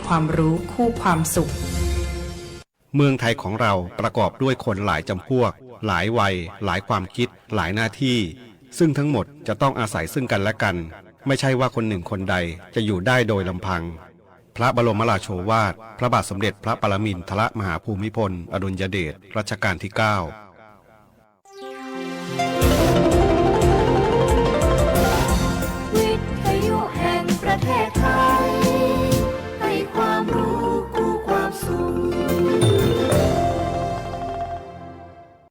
ความรู้คู่ความสุขเมืองไทยของเราประกอบด้วยคนหลายจำพวกหลายวัยหลายความคิดหลายหน้าที่ซึ่งทั้งหมดจะต้องอาศัยซึ่งกันและกันไม่ใช่ว่าคนหนึ่งคนใดจะอยู่ได้โดยลำพังพระบรมราโชวาทพระบาทสมเด็จพระปรมินทรมหาภูมิพลอดุลยเดชรัชกาลที่ 9วิทยุแห่งประเทศไทยให้ความรู้คู่ความสุข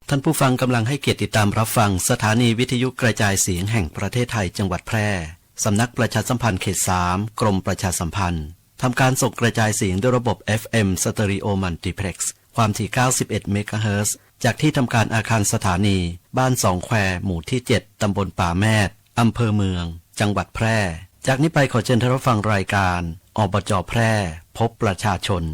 ท่านผู้ฟังกำลังให้เกียรติติดตามรับฟังสถานีวิทยุกระจายเสียงแห่งประเทศไทยจังหวัดแพร่สำนักประชาสัมพันธ์เขต 3 กรมประชาสัมพันธ์ทำการส่งกระจายเสียงด้วยระบบ FM Stereo Multiplex ความถี่ 91 เมกะเฮิรตซ์จากที่ทำการอาคารสถานีบ้านสองแควหมู่ที่ 7 ตำบลป่าแมดอำเภอเมืองจังหวัดแพร่จากนี้ไปขอเชิญท่านรับฟังรายการอบจ.แพร่พบประชาชน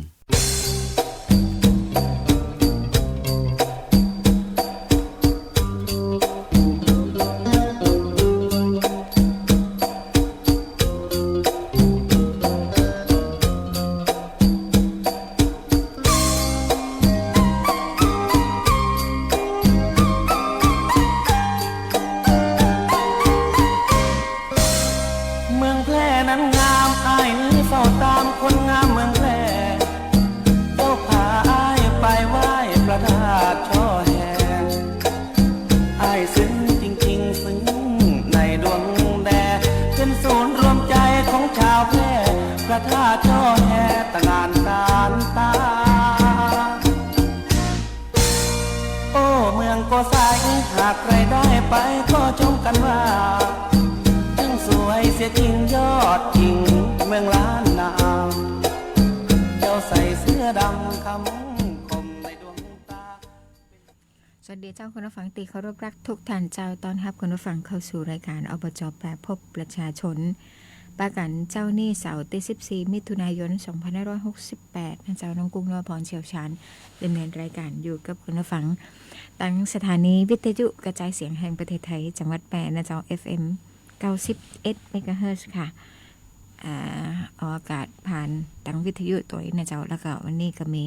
หากใครได้ไปก็ชมกันว่าทั้งสวยเสียจริงยอดจริงเมืองล้านนาเจ้าใส่เสื้อดำคำคมในดวงตาสวัสดีเจ้าคุณผู้ฟังตีเคารพรักทุกท่านเจ้าตอนรับคุณผู้ฟังเข้าสู่รายการอบจ.แปรพบประชาชนประกันเจ้าหนี้เสาร์ที่14มิถุนายน2568นะเจ้าน้องกุ้งรอพรเชี่ยวชาญดำเนินรายการอยู่กับคุณผู้ฟังตั้งสถานีวิทยุกระจายเสียงแห่งประเทศไทยจังหวัดแปรนะเจ้า FM 91 เมกะเฮิรตซ์ค่ะออกอากาศผ่านตั้งวิทยุตัวนะเจ้าแล้วก็วันนี้ก็มี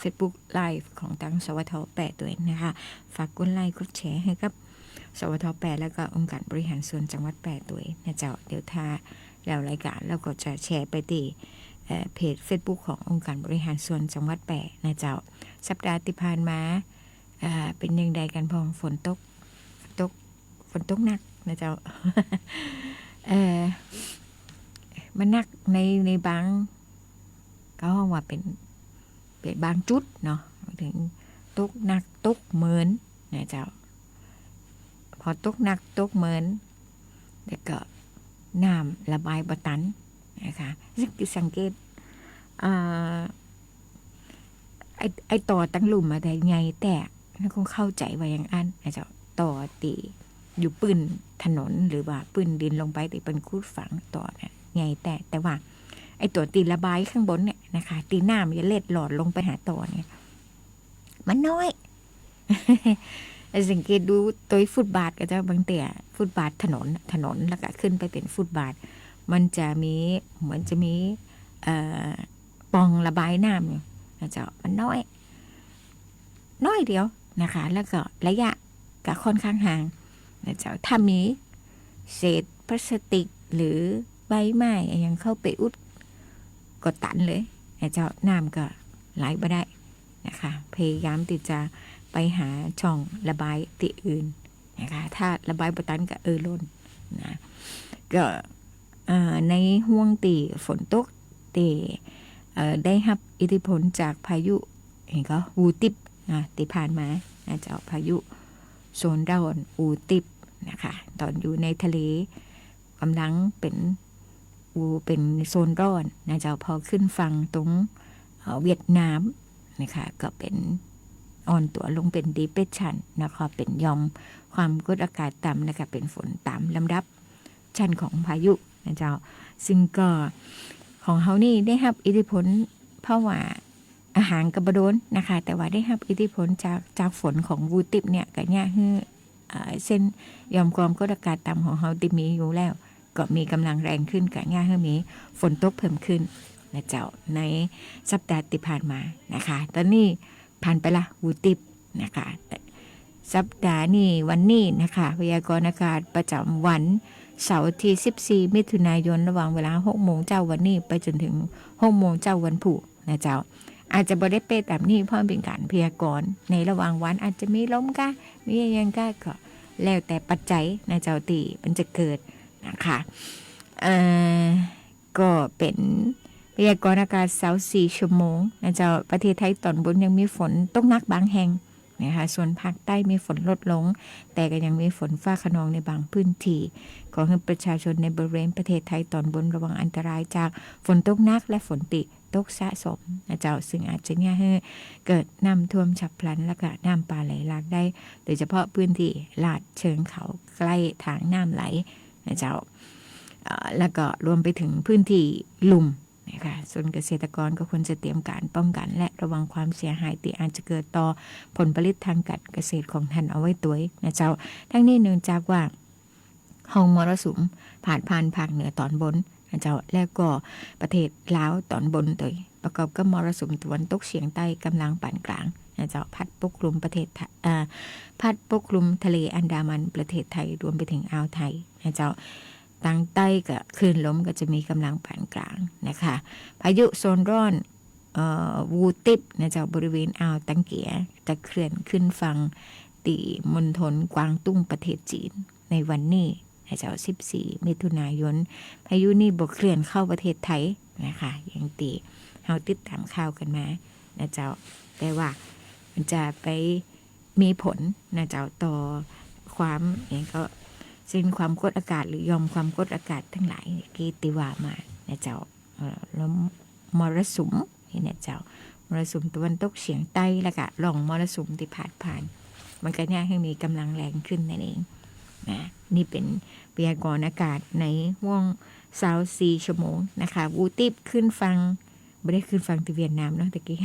Facebook Live ของตั้งสวท8ตัวนะคะฝากกดไลค์กดแชร์ให้กับสวท8แล้วก็องค์การบริหารส่วนจังหวัด8ตัวนะเจ้าเดี๋ยวถ้าแล้วรายการแล้วก็จะแชร์ไปที่เพจ Facebook ขององค์การบริหารส่วนจังหวัดแปรนะเจ้าสัปดาห์ที่ผ่านมาเป็นยังไงกันพองฝนตกหนักนะเจ้า มันหนักในบางก็ห้องว่าเป็นบางจุดเนาะถึงตกหนักตกเหมือนนะเจ้าพอตกหนักตกเหมือนแล้วก็น้ำระบายบ่ตันนะคะสังเกตไอต่อตั้งหลุมมาแต่ไงแต่นั่นคงเข้าใจว่าอย่างอันนะเจ้าต่อตีอยู่ปืนถนนหรือว่าปืนดินลงไปตีเป็นคูดฝังต่อเนี่ยไงแต่ว่าไอตัวตีระบายข้างบนเนี่ยนะคะตีหน้ามันจะเล็ดหลอดลงไปหาต่อเนี่ยมันน้อย สังเกตดูตัวฟุตบาทก็จะบางแต่ฟุตบาทถนนแล้วก็ขึ้นไปเป็นฟุตบาทมันจะมีเหมือนจะมีปองระบายน้ำอยู่นะเจ้ามันน้อยเดียวนะคะแล้วก็ระยะก็ค่อนข้างห่างนะเจ้าถ้ามีเศษพลาสติกหรือใบไม้ยังเข้าไปอุดก็ตันเลยนะเจ้าน้ำก็ไหลไปได้นะคะพยายามที่จะไปหาช่องระบายที่อื่นนะคะถ้าระบายบ่ตันก็ล้นนะก็ในห่วงตีฝนตกตีได้รับอิทธิพลจากพายุเห็นก็อูติบนะที่ผ่านมาจะเอาพายุโซนร้อนอูติบนะคะตอนอยู่ในทะเลกำลังเป็นโซนร้อนนะจะพอขึ้นฝั่งตรงเวียดนามนะคะก็เป็นอ่อนตัวลงเป็นดีเพรสชันนะคะเป็นยอมความกดอากาศต่ำนะคะเป็นฝนตามลำดับชั้นของพายุนะเจ้าซึ่งก็ของเขานี่ได้รับอิทธิพลเพราะว่าอาหารกับบโดนนะคะแต่ว่าได้รับอิทธิพลจากฝนของวูติบเนี่ยก็เนี่ยคือเส้นยอมความกดอากาศต่ำของเขาที่มีอยู่แล้วก็มีกำลังแรงขึ้นก็เนี่ยคือมีฝนตกเพิ่มขึ้น นะเจ้าในสัปดาห์ที่ผ่านมานะคะตอนนี้ผ่านไปละวูติบนะคะสัปดาห์นี้วันนี้นะคะพยากรณ์อากาศประจำวันเสาร์ที่14มิถุนายนระหว่างเวลา 6 โมงเจ้าวันนี้ไปจนถึง 6 โมงเจ้าวันพุธนะเจ้าอาจจะบ่ได้เป๊ะแบบนี้เพราะเป็นการพยากรณ์ในระหว่างวันอาจจะมีลมก้ามีอย่างก้าก็แล้วแต่ปัจจัยนะเจ้าตีมันจะเกิดนะคะก็เป็นพยากรณ์อากาศเสาร์4 ชั่วโมงนะเจ้าประเทศไทยตอนบนยังมีฝนตกหนักบางแห่งนะคะส่วนภาคใต้มีฝนลดลงแต่ก็ยังมีฝนฟ้าคะนองในบางพื้นที่ขอให้ประชาชนในบริเวณประเทศไทยตอนบนระวังอันตรายจากฝนตกหนักและฝนตกสะสมนะเจ้าซึ่งอาจจะเนี่ยให้เกิดน้ำท่วมฉับพลันและก็น้ำป่าไหลหลากได้โดยเฉพาะพื้นที่ลาดเชิงเขาใกล้ทางน้ำไหลนะเจ้าแล้วก็รวมไปถึงพื้นที่ลุ่มนะคะส่วนเกษตรกรก็ควรจะเตรียมการป้องกันและระวังความเสียหายที่อาจจะเกิดต่อผลผลิตทางการเกษตรของท่านเอาไว้ตัวนะเจ้าทั้งนี้เนื่องจากว่าห้องมรสุมผ่านภาคเหนือตอนบนนะเจ้าแล้วก็ประเทศลาวตอนบนตัวประกอบกับมรสุมตะวันตกเฉียงใต้กำลังปานกลางนะเจ้าพัดปกคลุมประเทศพัดปกคลุมทะเลอันดามันประเทศไทยรวมไปถึงอ่าวไทยนะเจ้าทางใต้กับคลื่นลมก็จะมีกำลังปานกลางนะคะพายุโซนร้อนวูติบนะเจ้าบริเวณอ่าวตังเกียจะเคลื่อนขึ้นฝั่งตีมณฑลกวางตุ้งประเทศจีนในวันนี้นะเจ้า14มิถุนายนพายุนี้บ่เคลื่อนเข้าประเทศไทยนะคะอย่างตีเฮาติดตามข่าวกันมานะเจ้าแต่ว่ามันจะไปมีผลนะเจ้าต่อความอย่างก็เส้นความกดอากาศหรือยอมความกดอากาศทั้งหลายที่ติว่ามานะเจ้าแล้วมรสุมนี่นะเจ้ามรสุมตะวันตกเฉียงใต้แล้วก็ร่องมรสุมที่ผ่านมันก็เนี่ยให้มีกำลังแรงขึ้นนั่นเองนะนี่เป็นพยากรณ์อากาศในห่วง24 ชั่วโมงนะคะวูติบขึ้นฟังไม่ได้ขึ้นฟังที่เวียดนามเนาะตะกี้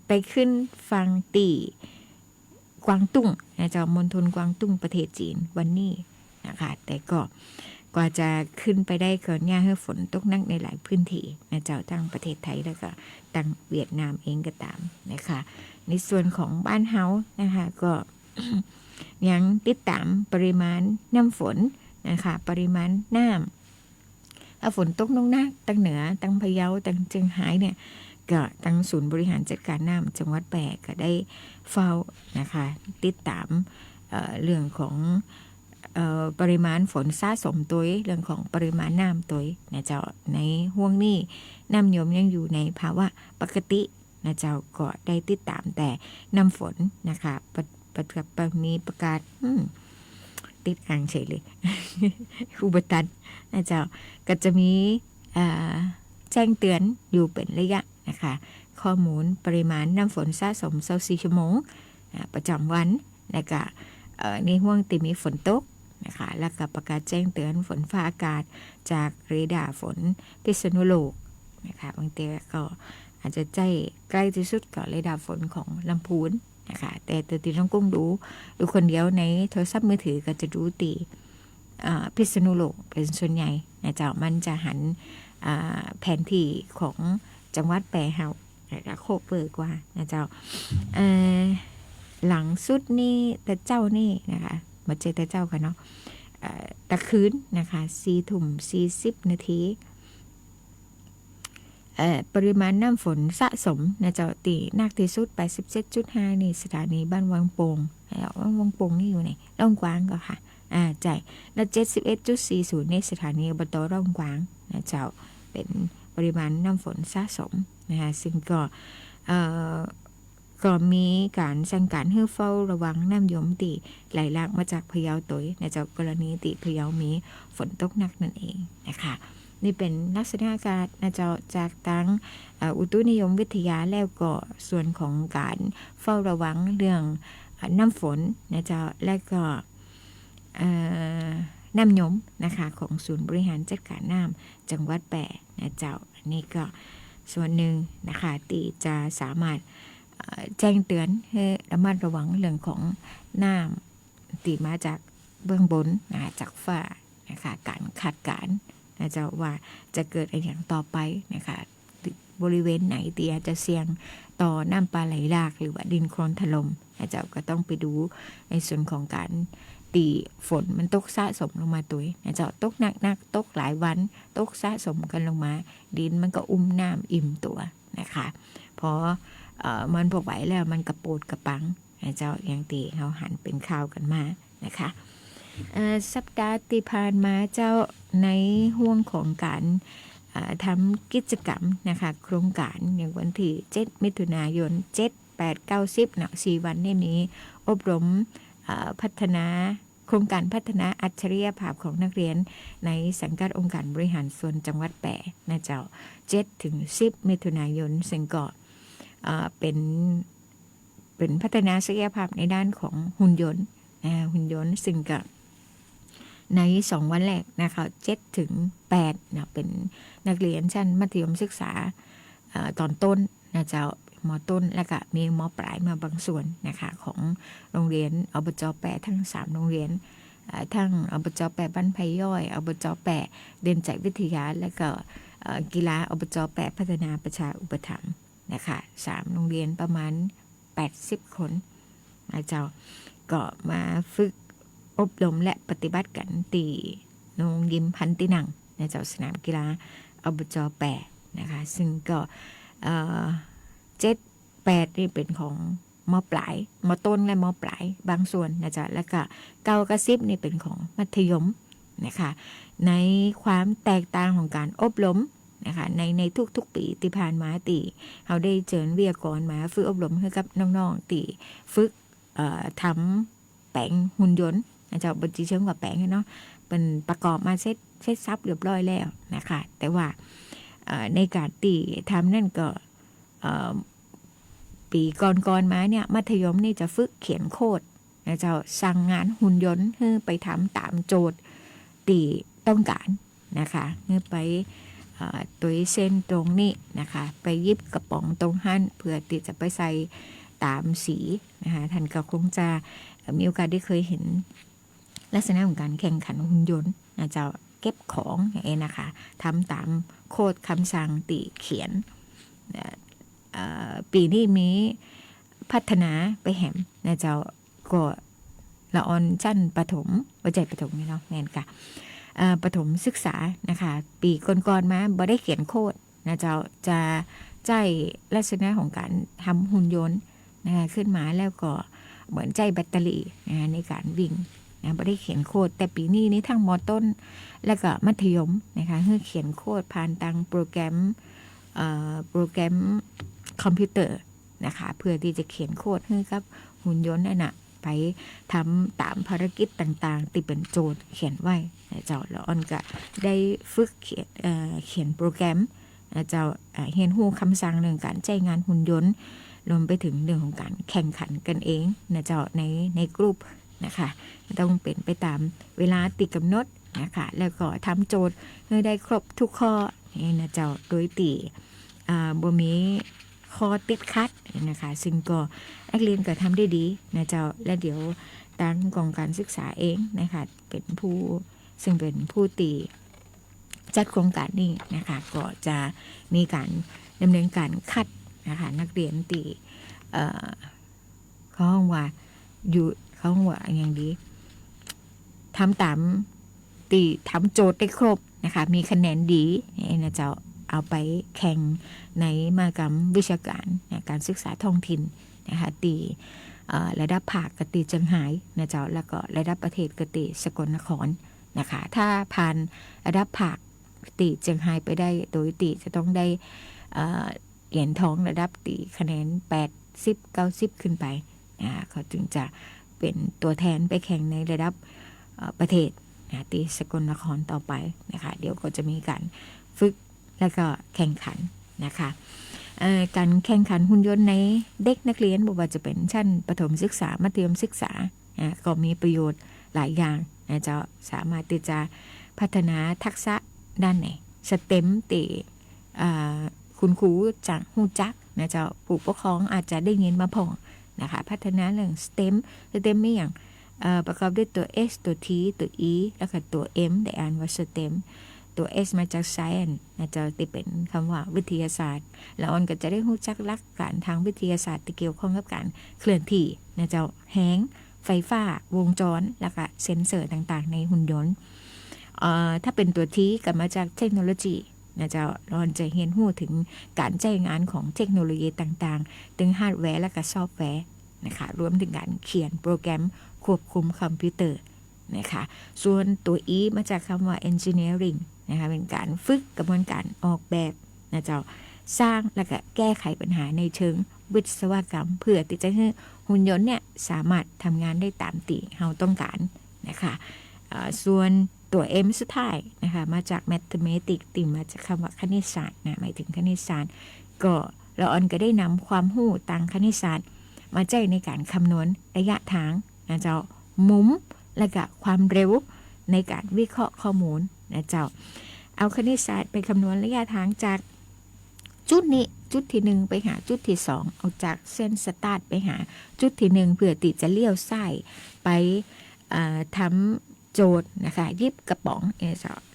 ไปขึ้นฟังตีกวางตุ้งนะเจ้ามณฑลกวางตุ้งประเทศจีนวันนี้นะคะแต่ก็กว่าจะขึ้นไปได้ก่อนเนี่ยให้ฝนตกหนักในหลายพื้นที่นะเจ้าทั้งประเทศไทยแล้วก็ทั้งเวียดนามเองก็ตามนะคะในส่วนของบ้านเฮานะคะก็ ยังติดตามปริมาณน้ำฝนนะคะปริมาณน้ำถ้าฝนตกลงหนักตั้งเหนือตั้งพะเยาตั้งเชียงรายเนี่ยก็ตั้งศูนย์บริหารจัดการน้ำจังหวัดแปะก็ได้เฝ้านะคะติดตามเรื่องของปริมาณฝนสะสมตัวเรื่องของปริมาณน้ำตัวนะเจ้าในห่วงนี้น้ำยมยังอยู่ในภาวะปกตินะเจ้าก็ได้ติดตามแต่น้ำฝนนะคะมีประกาศติดอ่างเฉยเลย อุบัติเหตุนะเจ้าก็จะมีแจ้งเตือนอยู่เป็นระยะนะคะข้อมูลปริมาณน้ำฝนสะสม24 ชั่วโมงประจำวันแล้วก็ในห่วงที่มีฝนตกนะคะแล้วก็ประกาศแจ้งเตือนฝนฟ้าอากาศจากเรดาร์ฝนพิษณุโลกนะคะบางทีก็อาจจะใกล้ที่สุดกับเรดาร์ฝนของลำพูนนะคะแต่ตีต้องกุ้งดูคนเดียวในโทรศัพท์มือถือก็จะดูตีพิษณุโลกเป็นส่วนใหญ่นะเจ้ามันจะหันแผนที่ของจังหวัดแปรเฮาและโคเปิดกว่านะเจ้าหลังสุดนี่แต่เจ้านี่นะคะมาเจอแต่เจ้ากันเนาะตะคืนนะคะ4:40 นาทีปริมาณน้ำฝนสะสมนะเจ้าตีนักที่สุด 87.5 นี่สถานีบ้านวังโป่งวังโป่งนี่อยู่ไหนร่องกวางก็ค่ะใจแล้ว 71.40 ในสถานีอบตร่องกวางนะเจ้าเป็นปริมาณน้ำฝนสะสมนะคะซึ่งก็มีการสั่งการให้เฝ้าระวังน้ำยมตีไหลหลากมาจากพะเยาตัวนะเจ้ากรณีติพะเยามีฝนตกหนักนั่นเองนะคะนี่เป็นลักษณะอากาศนะเจ้าจากทั้งอุตุนิยมวิทยาแล้วก็ส่วนของการเฝ้าระวังเรื่องน้ำฝนนะเจ้าและก็น้ำยมนะคะของศูนย์บริหารจัดการน้ำจังหวัดแปะนะเจ้าอันนี้ก็ส่วนหนึ่งนะคะที่จะสามารถแจ้งเตือนให้ระมัดระวังเรื่องของน้ำที่มาจากเบื้องบนจากฟ้านะคะการคาดการณ์ นะเจ้าว่าจะเกิดอะไรอย่างต่อไปนะคะบริเวณไหนที่อาจจะเสี่ยงต่อน้ำปลาไหลหลากหรือว่าดินโคลนถล่มนะเจ้าก็ต้องไปดูในส่วนของการตีฝนมันตกสะสมลงมาตัวนะเจ้าตกหนักตกหลายวันตกสะสมกันลงมาดินมันก็อุ้มน้ำอิ่มตัวนะคะพอมันพอไหวแล้วมันกระโปดกระปังนะเจ้าอย่างตีเขาหันเป็นข้าวกันมานะคะสัปดาห์ที่ผ่านมาเจ้าในห่วงของการทำกิจกรรมนะคะโครงการอย่างวันที่7 มิถุนายน 7, 8, 9, 10นะ4 วันนี้อบรมพัฒนาโครงการพัฒนาอัจฉริยภาพของนักเรียนในสังกัดองค์การบริหารส่วนจังหวัดแปะนะเจ้า7 ถึง 10 มิถุนายนซึ่งก็เป็นพัฒนาศักยภาพในด้านของหุ่นยนต์ซึ่งก็ใน2 วันแรกนะคะ7 ถึง 8นะเป็นนักเรียนชั้นมัธยมศึกษาตอนต้นนะเจ้าม.ต้นแล้วก็มีม.ปลายมาบางส่วนนะคะของโรงเรียนอบจ.แปะทั้ง3โรงเรียนทั้งอบจ.แปะบ้านไผ่ย่อยอบจ.แปะเด่นใจวิทยาและก็กีฬาอบจ.แปะพัฒนาประชาอุปถัมภ์นะคะ3โรงเรียนประมาณ80 คนนะเจ้าก็มาฝึกอบรมและปฏิบัติกันตีโรงยิมพันตินังในเจ้าสนามกีฬาอบจ.แปะนะคะซึ่งก็7 8นี่เป็นของม.ปลายม.ต้นและม.ปลายบางส่วนนะจ๊ะแล้วก็9 กับ 10นี่เป็นของมัธยมนะคะในความแตกต่างของการอบรมนะคะในทุกๆปีที่ผ่านมาตีเขาได้เชิญวิทยากรมาฝึกอบรมให้กับน้องๆตีฝึกทำแปลงหุ่นยนต์นะจ๊ะบนจีเชิงว่าแปลงเนาะเป็นประกอบมาเสร็จซับเรียบร้อยแล้วนะคะแต่ว่าในการตีทำนั่นก็ปีก่อนมาเนี่ยมัธยมนี่จะฝึกเขียนโค้ดนะเจ้าสั่งงานหุ่นยนต์ให้ไปทำตามโจทย์ตีต้องการนะคะให้ไปตัวเส้นตรงนี้นะคะไปยิบกระป๋องตรงหั่นเพื่อที่จะไปใส่ตามสีนะคะท่านก็คงจะมีโอกาสได้เคยเห็นลักษณะของการแข่งขันหุ่นยนต์นะเจ้าเก็บของอย่างนี้นะคะทำตามโค้ดคำสั่งตีเขียนปีนี้มีพัฒนาไปแหมนะเจ้าก็ละออนชั้นประถมวิจัยประถมนี่เนาะแน่นค่ะประถมศึกษานะคะปีก่อนๆมาบ่ได้เขียนโค้ดนะเจ้าจะใจลักษณะของการทำหุ่นยนต์นะคะขึ้นมาแล้วก็เหมือนใจแบตเตอรี่นะในการวิ่งนะบ่ได้เขียนโค้ดแต่ปีนี้ทั้งม.ต้นแล้วก็มัธยมนะคะให้เขียนโค้ดผ่านทางโปรแกรมคอมพิวเตอร์นะคะเพื่อที่จะเขียนโค้ดให้กับหุ่นยนต์นั่นนะไปทำตามภารกิจต่างๆที่เป็นโจทย์เขียนไว้เจ้าแล้วออนก็ได้ฝึกเขียนโปรแกรมเจ้าเห็นหูคำสั่งเรื่องการใช้งานหุ่นยนต์รวมไปถึงเรื่องของการแข่งขันกันเองนะเจ้าในกลุ่มนะคะต้องเป็นไปตามเวลาติดกำหนดนะคะแล้วก็ทำโจทย์ให้ได้ครบทุกข้อนี่นะเจ้าโดยตีบ่มีข้อติดขัดนะคะซึ่งก็นักเรียนก็ทำได้ดีนะเจ้าและเดี๋ยวทางกองการศึกษาเองนะคะเป็นผู้ตีจัดโครงการนี้นะคะก็จะมีการดำเนินการคัดนะคะนักเรียนตีเขาห้องว่าอย่างดีทำตามตีทำโจทย์ได้ครบนะคะมีคะแนนดีนะเจ้าเอาไปแข่งในมหกรรมวิชาการการศึกษาท้องถิ่นนะคะตีระดับภาคกตีเชียงรายนะเจ้าแล้วก็ระดับประเทศกตีสกลนครนะคะถ้าผ่านระดับภาคตีเชียงรายไปได้โดยตีจะต้องได้เหรียญทองระดับตีคะแนน80 90ขึ้นไปเขาจึงจะเป็นตัวแทนไปแข่งในระดับประเทศตีสกลนครต่อไปนะคะเดี๋ยวก็จะมีการฝึกแล้วก็แข่งขันนะคะการแข่งขันหุ่นยนต์ในเด็กนักเรียนบอกว่าจะเป็นชั้นประถมศึกษามัธยมศึกษาก็มีประโยชน์หลายอย่างนะจะสามารถที่จะพัฒนาทักษะด้านไหนสเต็มตีคุณครูจากหูจักนะจะผู้ปกครองอาจจะได้ยินมาพอนะคะพัฒนาเรื่องสเต็มไม่อย่างประกอบด้วยตัว S ตัว T ตัว E แล้วก็ตัว M ได้อ่านว่าสเต็ม ตัว S มาจาก science นะเจ้าที่เป็นคำว่าวิทยาศาสตร์แล้วออนก็จะได้รู้จักหลักการทางวิทยาศาสตร์ที่เกี่ยวข้องกับการเคลื่อนที่นะเจ้าแฮงไฟฟ้าวงจรแล้วก็เซ็นเซอร์ต่างๆในหุ่นยนต์ถ้าเป็นตัวทีก็มาจากเทคโนโลยีนะเจ้าเราจะเห็นหู้ถึงการใช้งานของเทคโนโลยีต่างๆถึงฮาร์ดแวร์และก็ซอฟต์แวร์นะคะรวมถึงการเขียนโปรแกรมควบคุมคอมพิวเตอร์นะคะส่วนตัว E มาจากคำว่า engineering นะคะเป็นการฝึกกระบวนการออกแบบนะเจ้าสร้างและก็แก้ไขปัญหาในเชิงวิศวกรรมเพื่อที่จะให้หุ่นยนต์เนี่ยสามารถทำงานได้ตามที่เราต้องการนะคะส่วนตัว M สุดท้ายนะคะมาจาก mathematics ติมาจากคำว่าคณิตศาสตร์นะหมายถึงคณิตศาสตร์ก็เราออนก็ได้นำความรู้ทางคณิตศาสตร์มาใช้ในการคำนวณระยะทางนะเจ้ามุมและก็ความเร็วในการวิเคราะห์ข้อมูลนะเจ้าเอาคณิตศาสตร์ไปคำนวณระยะทางจากจุดนี้จุดที่1ไปหาจุดที่2เอาจากเส้นสตาร์ทไปหาจุดที่1เพื่อที่จะเลี้ยวซ้ายไปทำโจทย์นะคะยิบกระป๋อง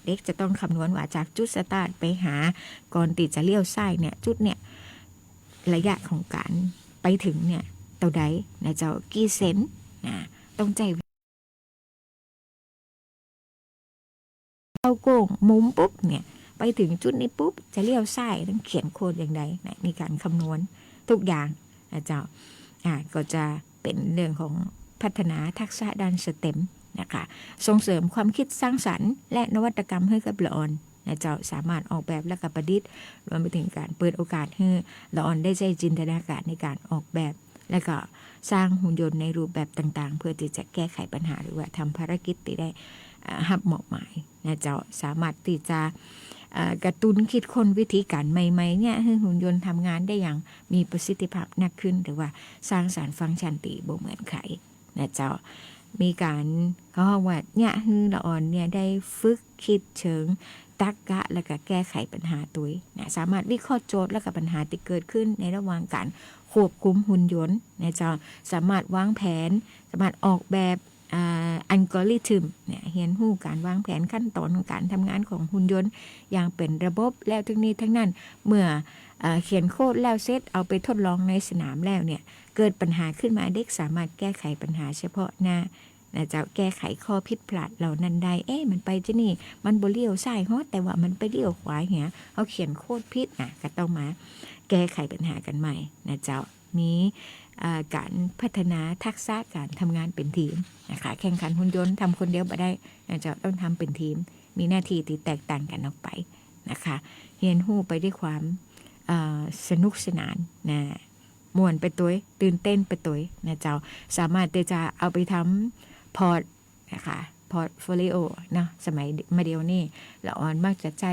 เด็กจะต้องคำนวณว่าจากจุดสตาร์ทไปหาก่อนที่จะเลี้ยวซ้ายเนี่ยจุดเนี่ยระยะของการไปถึงเนี่ยเท่าใดนะเจ้ากี่เซนนะต้องใจเอาโก่งมุมปุ๊บเนี่ยไปถึงจุดนี้ปุ๊บจะเลี้ยวซ้ายต้องเขียนโค้ดอย่างไรนะมีการคำนวณทุกอย่างนะเจ้าก็จะเป็นเรื่องของพัฒนาทักษะด้านสเต็มนะคะส่งเสริมความคิดสร้างสรรค์และนวัตกรรมให้กับละออนนะเจ้าสามารถออกแบบและกับประดิษฐ์รวมไปถึงการเปิดโอกาสให้ละออนได้ใช้จินตนาการในการออกแบบและก็สร้างหุ่นยนต์ในรูปแบบต่างๆเพื่อที่จะแก้ไขปัญหาหรือว่าทำภารกิจที่ได้หับเหมาะหมายนะเจ้าสามารถที่จะกระตุ้นคิดค้นวิธีการใหม่ๆเนี่ยให้หุ่นยนต์ทำงานได้อย่างมีประสิทธิภาพนักขึ้นหรือว่าสร้างสรรค์ฟังก์ชันที่บ่เหมือนใครนะเจ้ามีการเขาว่าเนี่ยคือละอ่อนเนี่ยได้ฝึกคิดเชิงตรรกะและก็แก้ไขปัญหาตัวนะสามารถวิเคราะห์โจทย์และก็ปัญหาที่เกิดขึ้นในระหว่างการควบคุมหุ่นยนต์นะเจ้าสามารถวางแผนสามารถออกแบบอัลกอริทึมเนี่ยเห็นหู้การวางแผนขั้นตอนของการทำงานของหุ่นยนต์อย่างเป็นระบบแล้วทั้งนี้ทั้งนั้นเมื่อเขียนโค้ดแล้วเสร็จเอาไปทดลองในสนามแล้วเนี่ยเกิดปัญหาขึ้นมาเด็กสามารถแก้ไขปัญหาเฉพาะหน้าจะแก้ไขข้อผิดพลาดเหล่านั้นได้มันไปที่นี่มันบ่เลี้ยวซ้ายฮอดแต่ว่ามันไปเลี้ยวขวาเหี้ยเขาเขียนโค้ดผิดก็ต้องมาแก้ไขปัญหากันใหม่นะเจ้ามีการพัฒนาทักษะการทำงานเป็นทีมนะคะแข่งขันหุ่นยนต์ทำคนเดียวไม่ได้จะต้องทำเป็นทีมมีหน้าที่ที่แตกต่างกันออกไปนะคะเรียนรู้ไปด้วยความสนุกสนานนะม่วนไปตัวตื่นเต้นไปตัวนะเจ้าสามารถจะเอาไปทำพอร์ตนะคะพอร์ตโฟลิโอนะสมัยมาเดียวนี่ละออนมักจะใจ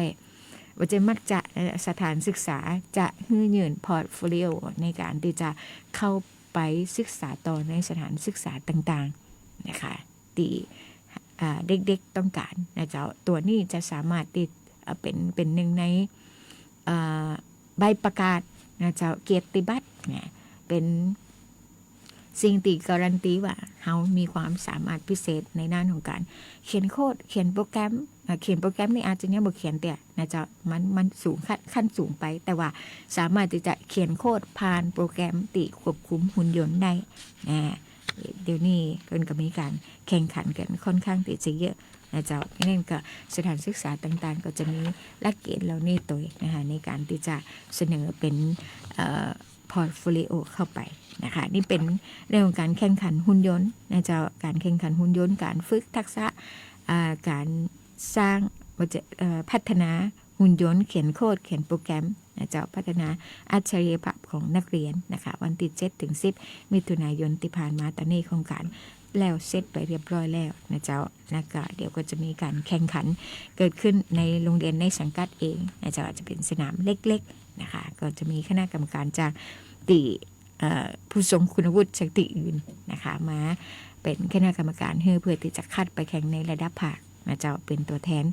ว่าจะมักจะสถานศึกษาจะฮื้อยืนพอร์ตโฟลิโอในการที่จะเข้าไปศึกษาต่อในสถานศึกษาต่างๆนะคะที่เด็กๆต้องการนะเจ้าตัวนี้จะสามารถติดเป็นหนึ่งในใบประกาศนะเจ้าเกียรติบัตรเนี่ยเป็นสิ่งที่การันตีว่าเขามีความสามารถพิเศษในด้านของการเขียนโค้ดเขียนโปรแกรมนี่อาจจะเนี่ยบอกเขียนแต่นะจะมันสูงขั้นสูงไปแต่ว่าสามารถที่จะเขียนโค้ดผ่านโปรแกรมติควบคุมหุ่นยนต์ได้เดี๋ยวนี้เพิ่นก็มีการแข่งขันกันค่อนข้างที่จะเยอะนะเจ้านั่นก็สถานศึกษาต่างๆก็จะมีหลักเกณฑ์เหล่านี้ตัวนะคะในการที่จะเสนอเป็นพอร์ตโฟลิโอเข้าไปนะคะนี่เป็นเรื่องของการแข่งขันหุ่นยนต์นะเจ้าการแข่งขันหุ่นยนต์การฝึกทักษะการสร้างพัฒนาหุ่นยนต์เขียนโค้ดเขียนโปรแกรมนะเจ้าพัฒนาอัจฉริยภาพของนักเรียนนะคะวันที่7 ถึง 10 มิถุนายนที่ผ่านมาตอนนี้โครงการแล้วเสร็จไปเรียบร้อยแล้วนะเจ้าแล้วก็เดี๋ยวก็จะมีการแข่งขันเกิดขึ้นในโรงเรียนในสังกัดเองนะเจ้าจะเป็นสนามเล็กๆนะคะก็จะมีคณะกรรมการจากติผู้ทรงคุณวุฒิจากติอื่นนะคะมาเป็นคณะกรรมการเพื่อที่จะคัดไปแข่งในระดับภาคนะเจ้าเป็นตัวแทน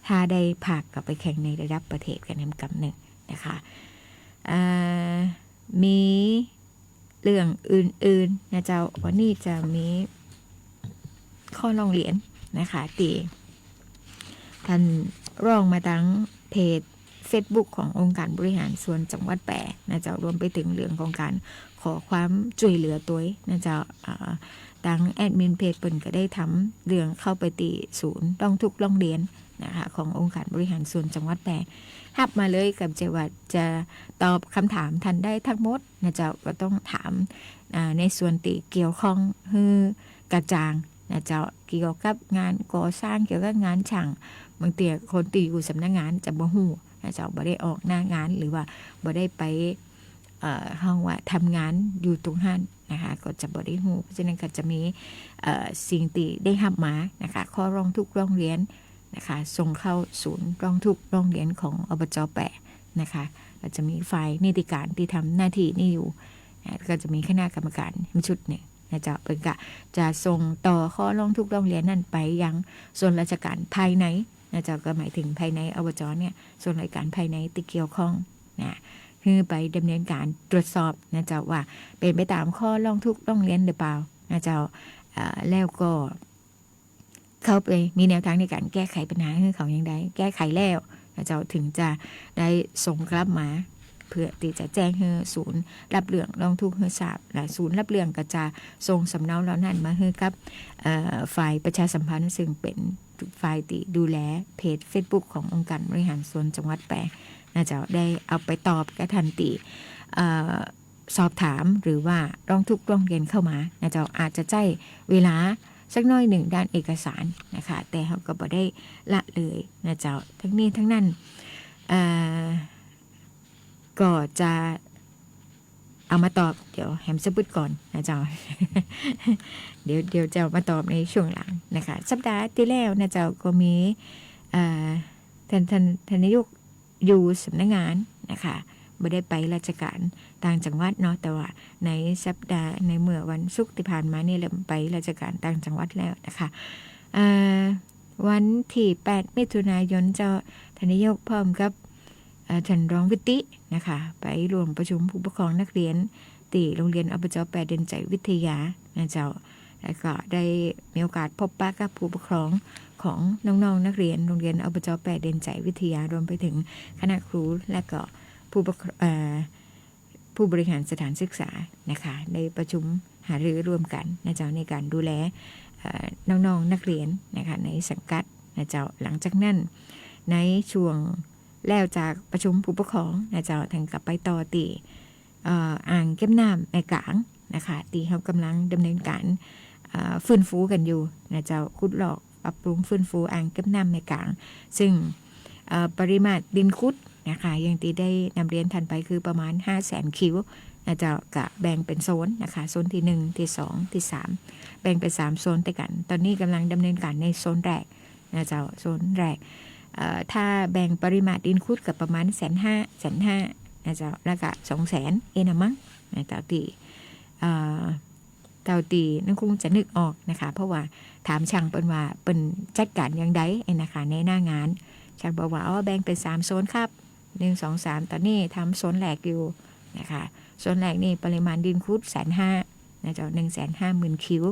ถ้าได้ภาคก็ไปแข่งในระดับประเทศกันนำกำหนึ่งนะคะมีเรื่องอื่นๆนะเจ้าวันนี้จะมีข้อร้องเรียนนะคะที่ท่าน ร้องมาทั้งเพจ Facebook ขององค์การบริหารส่วนจังหวัดแปะนะเจ้ารวมไปถึงเรื่องของการขอความช่วยเหลือตัวนะเจ้าทางแอดมินเพจเปิ่นก็ได้ทำเรื่องเข้าไปตีศูนย์ร้องทุกข์ร้องเรียนนะคะขององค์การบริหารส่วนจังหวัดแปะหับมาเลยกับเจว่าจะตอบคำถามทันได้ทั้งหมดนะเจ้าก็ต้องถามในส่วนติเกี่ยวข้องคือกระจ่างนะเจ้าเกี่ยวกับงานก่อสร้างเกี่ยวกับงานช่างบางทีคนตีอยู่สำนักงานจะบ่ฮู้นะเจ้าบ่ได้ออกหน้างานหรือว่าบ่ได้ไปห้องว่าทำงานอยู่ตรงหันนะคะก็จะบ่ได้ฮู้เพราะฉะนั้นก็จะมีสิ่งที่ได้รับมานะคะข้อร้องทุกข์ร้องเรียนนะคะส่งเข้าศูนย์ร้องทุกข์ร้องเรียนของอบจ.แปะนะคะก็จะมีฝ่ายนิติการที่ทำหน้าที่นี้อยู่ก็จะมีคณะกรรมการชุดหนึ่งนะจ๊ะเป็นกะจะส่งต่อข้อร้องทุกข์ร้องเรียนนั่นไปยังส่วนราชการภายในนะจ๊ะก็หมายถึงภายในอบจ.เนี่ยส่วนราชการภายในที่เกี่ยวข้องนะคือไปดำเนินการตรวจสอบนะจ๊ะว่าเป็นไปตามข้อร้องทุกข์ร้องเรียนหรือเปล่านะจ๊ะแล้วก็เข้าไปมีแนวทางในการแก้ไขปัญหาให้เขาอย่างไรแก้ไขแล้วนะจ๊ะถึงจะได้ส่งกลับมาเพื่อที่จะแจ้งให้ศูนย์รับเรื่องร้องทุกข์ให้ทราบและศูนย์รับเรื่องก็จะส่งสำเนาเหล่านั้นมาให้กับฝ่ายประชาสัมพันธ์ซึ่งเป็นฝ่ายที่ดูแลเพจ Facebook ขององค์การบริหารส่วนจังหวัดแปะน่าจะได้เอาไปตอบกับทันทีสอบถามหรือว่าร้องทุกข์ร้องเรียนเข้ามาน่าจะอาจจะใช้เวลาสักน้อยหนึ่งด้านเอกสารนะคะแต่เขาก็บ่ได้ละเลยนะเจ้าทั้งนี้ทั้งนั้นก็จะเอามาตอบเดี๋ยวแฮมสปุดก่อนนะเจ้า เดี๋ยวจะมาตอบในช่วงหลังนะคะสัปดาห์ที่แล้วนะเจ้าก็มีท่านนายกอยู่สำนักงานนะคะไม่ได้ไปราชการต่างจังหวัดเนาะแต่ว่าในสัปดาห์ในเมื่อวันศุกร์ที่ผ่านมานี่เริ่มไปราชการต่างจังหวัดแล้วนะคะวันที่8มิถุนายนเจ้าท่านนายกพร้อมกับท่านรองวิตินะคะไปรวมประชุมผู้ปกครองนักเรียนที่โรงเรียนอบจ.แปดเดินใจวิทยานะเจ้าแล้วก็ได้มีโอกาสพบปะกับผู้ปกครองของน้องๆนักเรียนโรงเรียนอบจ.แปดเดินใจวิทยารวมไปถึงคณะครูและก็ผู้บริหารสถานศึกษานะคะได้ประชุมหารือร่วมกันนะเจ้าในการดูแลน้องๆนักเรียนนะคะในสังกัดนะเจ้าหลังจากนั้นในช่วงแล้วจากประชุมผู้ปกครองนะเจ้าทางกลับไปต่อตีอ่างเก็บน้ำแม่กลางนะคะตีเขากำลังดำเนินการฟื้นฟูกันอยู่นะเจ้าขุดหลอกปรับปรุงฟื้นฟูอ่างเก็บน้ำแม่กลางซึ่งปริมาตรดินขุดนะคะอย่างที่ได้นำเรียนทันไปคือประมาณ 500,000 คิวนะเจ้ากะแบ่งเป็นโซนนะคะโซนที่1ที่2ที่3แบ่งเป็น3โซนด้วยกันตอนนี้กำลังดำเนินการในโซนแรกนะเจ้าโซนแรกถ้าแบ่งปริมาตรดินขุดกับประมาณ150,000นะเจ้าแล้วก็200,000เองนะมั้งนะเจ้าตีนั่นคงจะนึกออกนะคะเพราะว่าถามช่างเป็นว่าเป็นจัดการอย่างใดนะคะในหน้างานช่างบอกว่าแบ่งเป็น3โซนครับ1 2 3ตอนนี้ทำโซนแรกอยู่นะคะโซนแรกนี่ปริมาณดินขุด150,000นะเจ้า150,000 คิว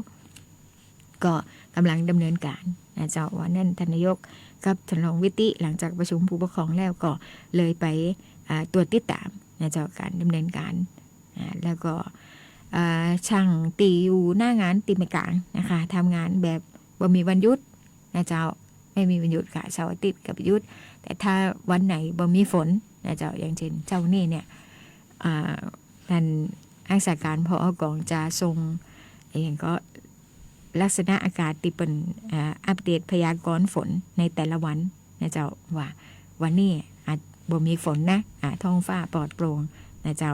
ก็กำลังดำเนินการนะเจ้าว่านั่นท่านนายกกับท่านรองวิติหลังจากประชุมผู้ปกครองแล้วก็เลยไปตรวจติดตามนะเจ้าการดำเนินการแล้วก็ช่างตีอยู่หน้างานตีไม่กลางนะคะทำงานแบบบ่มีวันหยุดนะเจ้าไม่มีวันหยุดค่ะเสาร์อาทิตย์กับหยุดแต่ถ้าวันไหนบ่มีฝนนะเจ้าอย่างเช่นเจ้านี่เนี่ยท่านอาสาการผอกองจะทรงอย่างก็ลักษณะอากาศที่เป็นอัปเดตพยากรณ์ฝนในแต่ละวันนะเจ้าว่าวันนี้อาจบ่มีฝนนะท้องฟ้าปลอดโปร่งนะเจ้า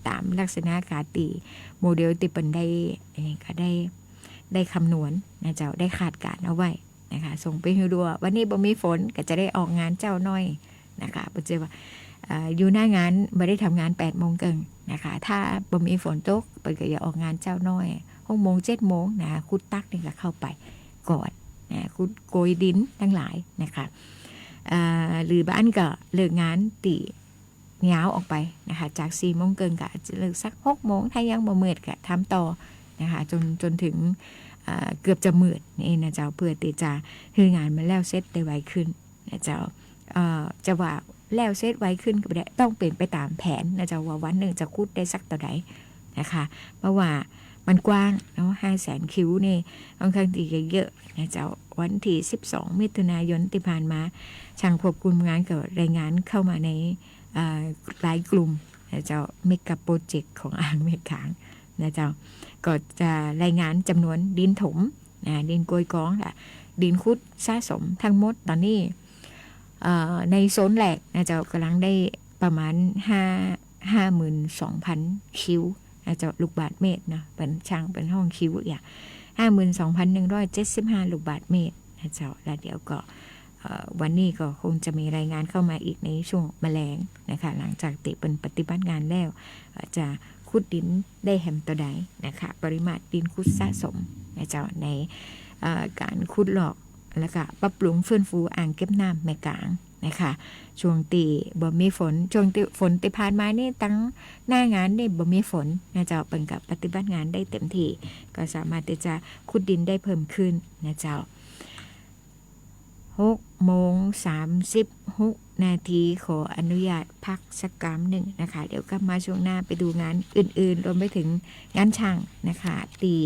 ตามลักษณะอากาศตีโมเดลที่เป็นก็ได้คำนวณนะเจ้าได้คาดการณ์เอาไว้นะคะส่งไปให้ดูวันนี้บ่มีฝนก็จะได้ออกงานเจ้าน้อยนะคะปัจจุบันอยู่หน้างานไม่ได้ทำงาน8 โมงเกินนะคะถ้าบ่มีฝนตกไปก็อย่าออกงานเจ้าน้อย6 โมง 7 โมงนะคุดตักนี่ก็เข้าไปก่อนนะคุดโกยดินทั้งหลายนะคะหรือบ้านก็เลิกงานตียาวออกไปนะคะจาก4 โมงเกินก็จะเลิกสัก6 โมงถ้ายังบ่มืดก็ทำต่อนะคะจนถึงเกือบจะมืดนี่นะเจ้าเพื่อที่จะคืองานมันแล้วเสร็จได้ไวขึ้นนะเจ้า จะว่าแล้วเสร็จไวขึ้นก็ไม่ได้ต้องเป็นไปตามแผนนะเจ้าว่าวันหนึ่งจะคุดได้สักต่อใดนะคะเพราะว่ามันกว้างเนาะ500,000 คิวนี่ค่อนข้างที่จะเยอะนะเจ้าวันที่12 มิถุนายนที่ผ่านมาช่างควบคุมงานก็รายงานเข้ามาในหลายกลุ่มนะเจ้าเมกะโปรเจกต์ของอ่างเมฆขางนะเจ้าก็จะรายงานจำนวนดินถมดินโกยกองดินคุดสะสมทั้งหมดตอนนี้ในโซนแหลกนะเจ้ากำลังได้ประมาณ52,000 คิวนะเจ้าลูกบาศก์เมตรนะเป็นช่างเป็นห้องคิวอย่าง52,175 ลูกบาศก์เมตรนะเจ้าแล้วเดี๋ยวก็วันนี้ก็คงจะมีรายงานเข้ามาอีกในช่วงแมลงนะคะหลังจากติเป็นปฏิบัติงานแล้วจะขุดดินได้แหมตัวใดนะคะปริมาตรดินขุดสะสมนะเจ้าในการขุดหลอกแล้วก็ปรับปรุงฟื้นฟูอ่างเก็บน้ำแม่กลางนะคะช่วงตีบ่มีฝนช่วงตีฝนที่ผ่านมานี่ตั้งหน้างานนี่บ่มีฝนนะเจ้าเป็นกับปฏิบัติงานได้เต็มที่ก็สามารถที่จะขุดดินได้เพิ่มขึ้นนะเจ้า6:36 นาทีขออนุญาตพักสักกำหนึ่งนะคะเดี๋ยวกลับมาช่วงหน้าไปดูงานอื่นๆรวมไปถึงงานช่างนะคะตี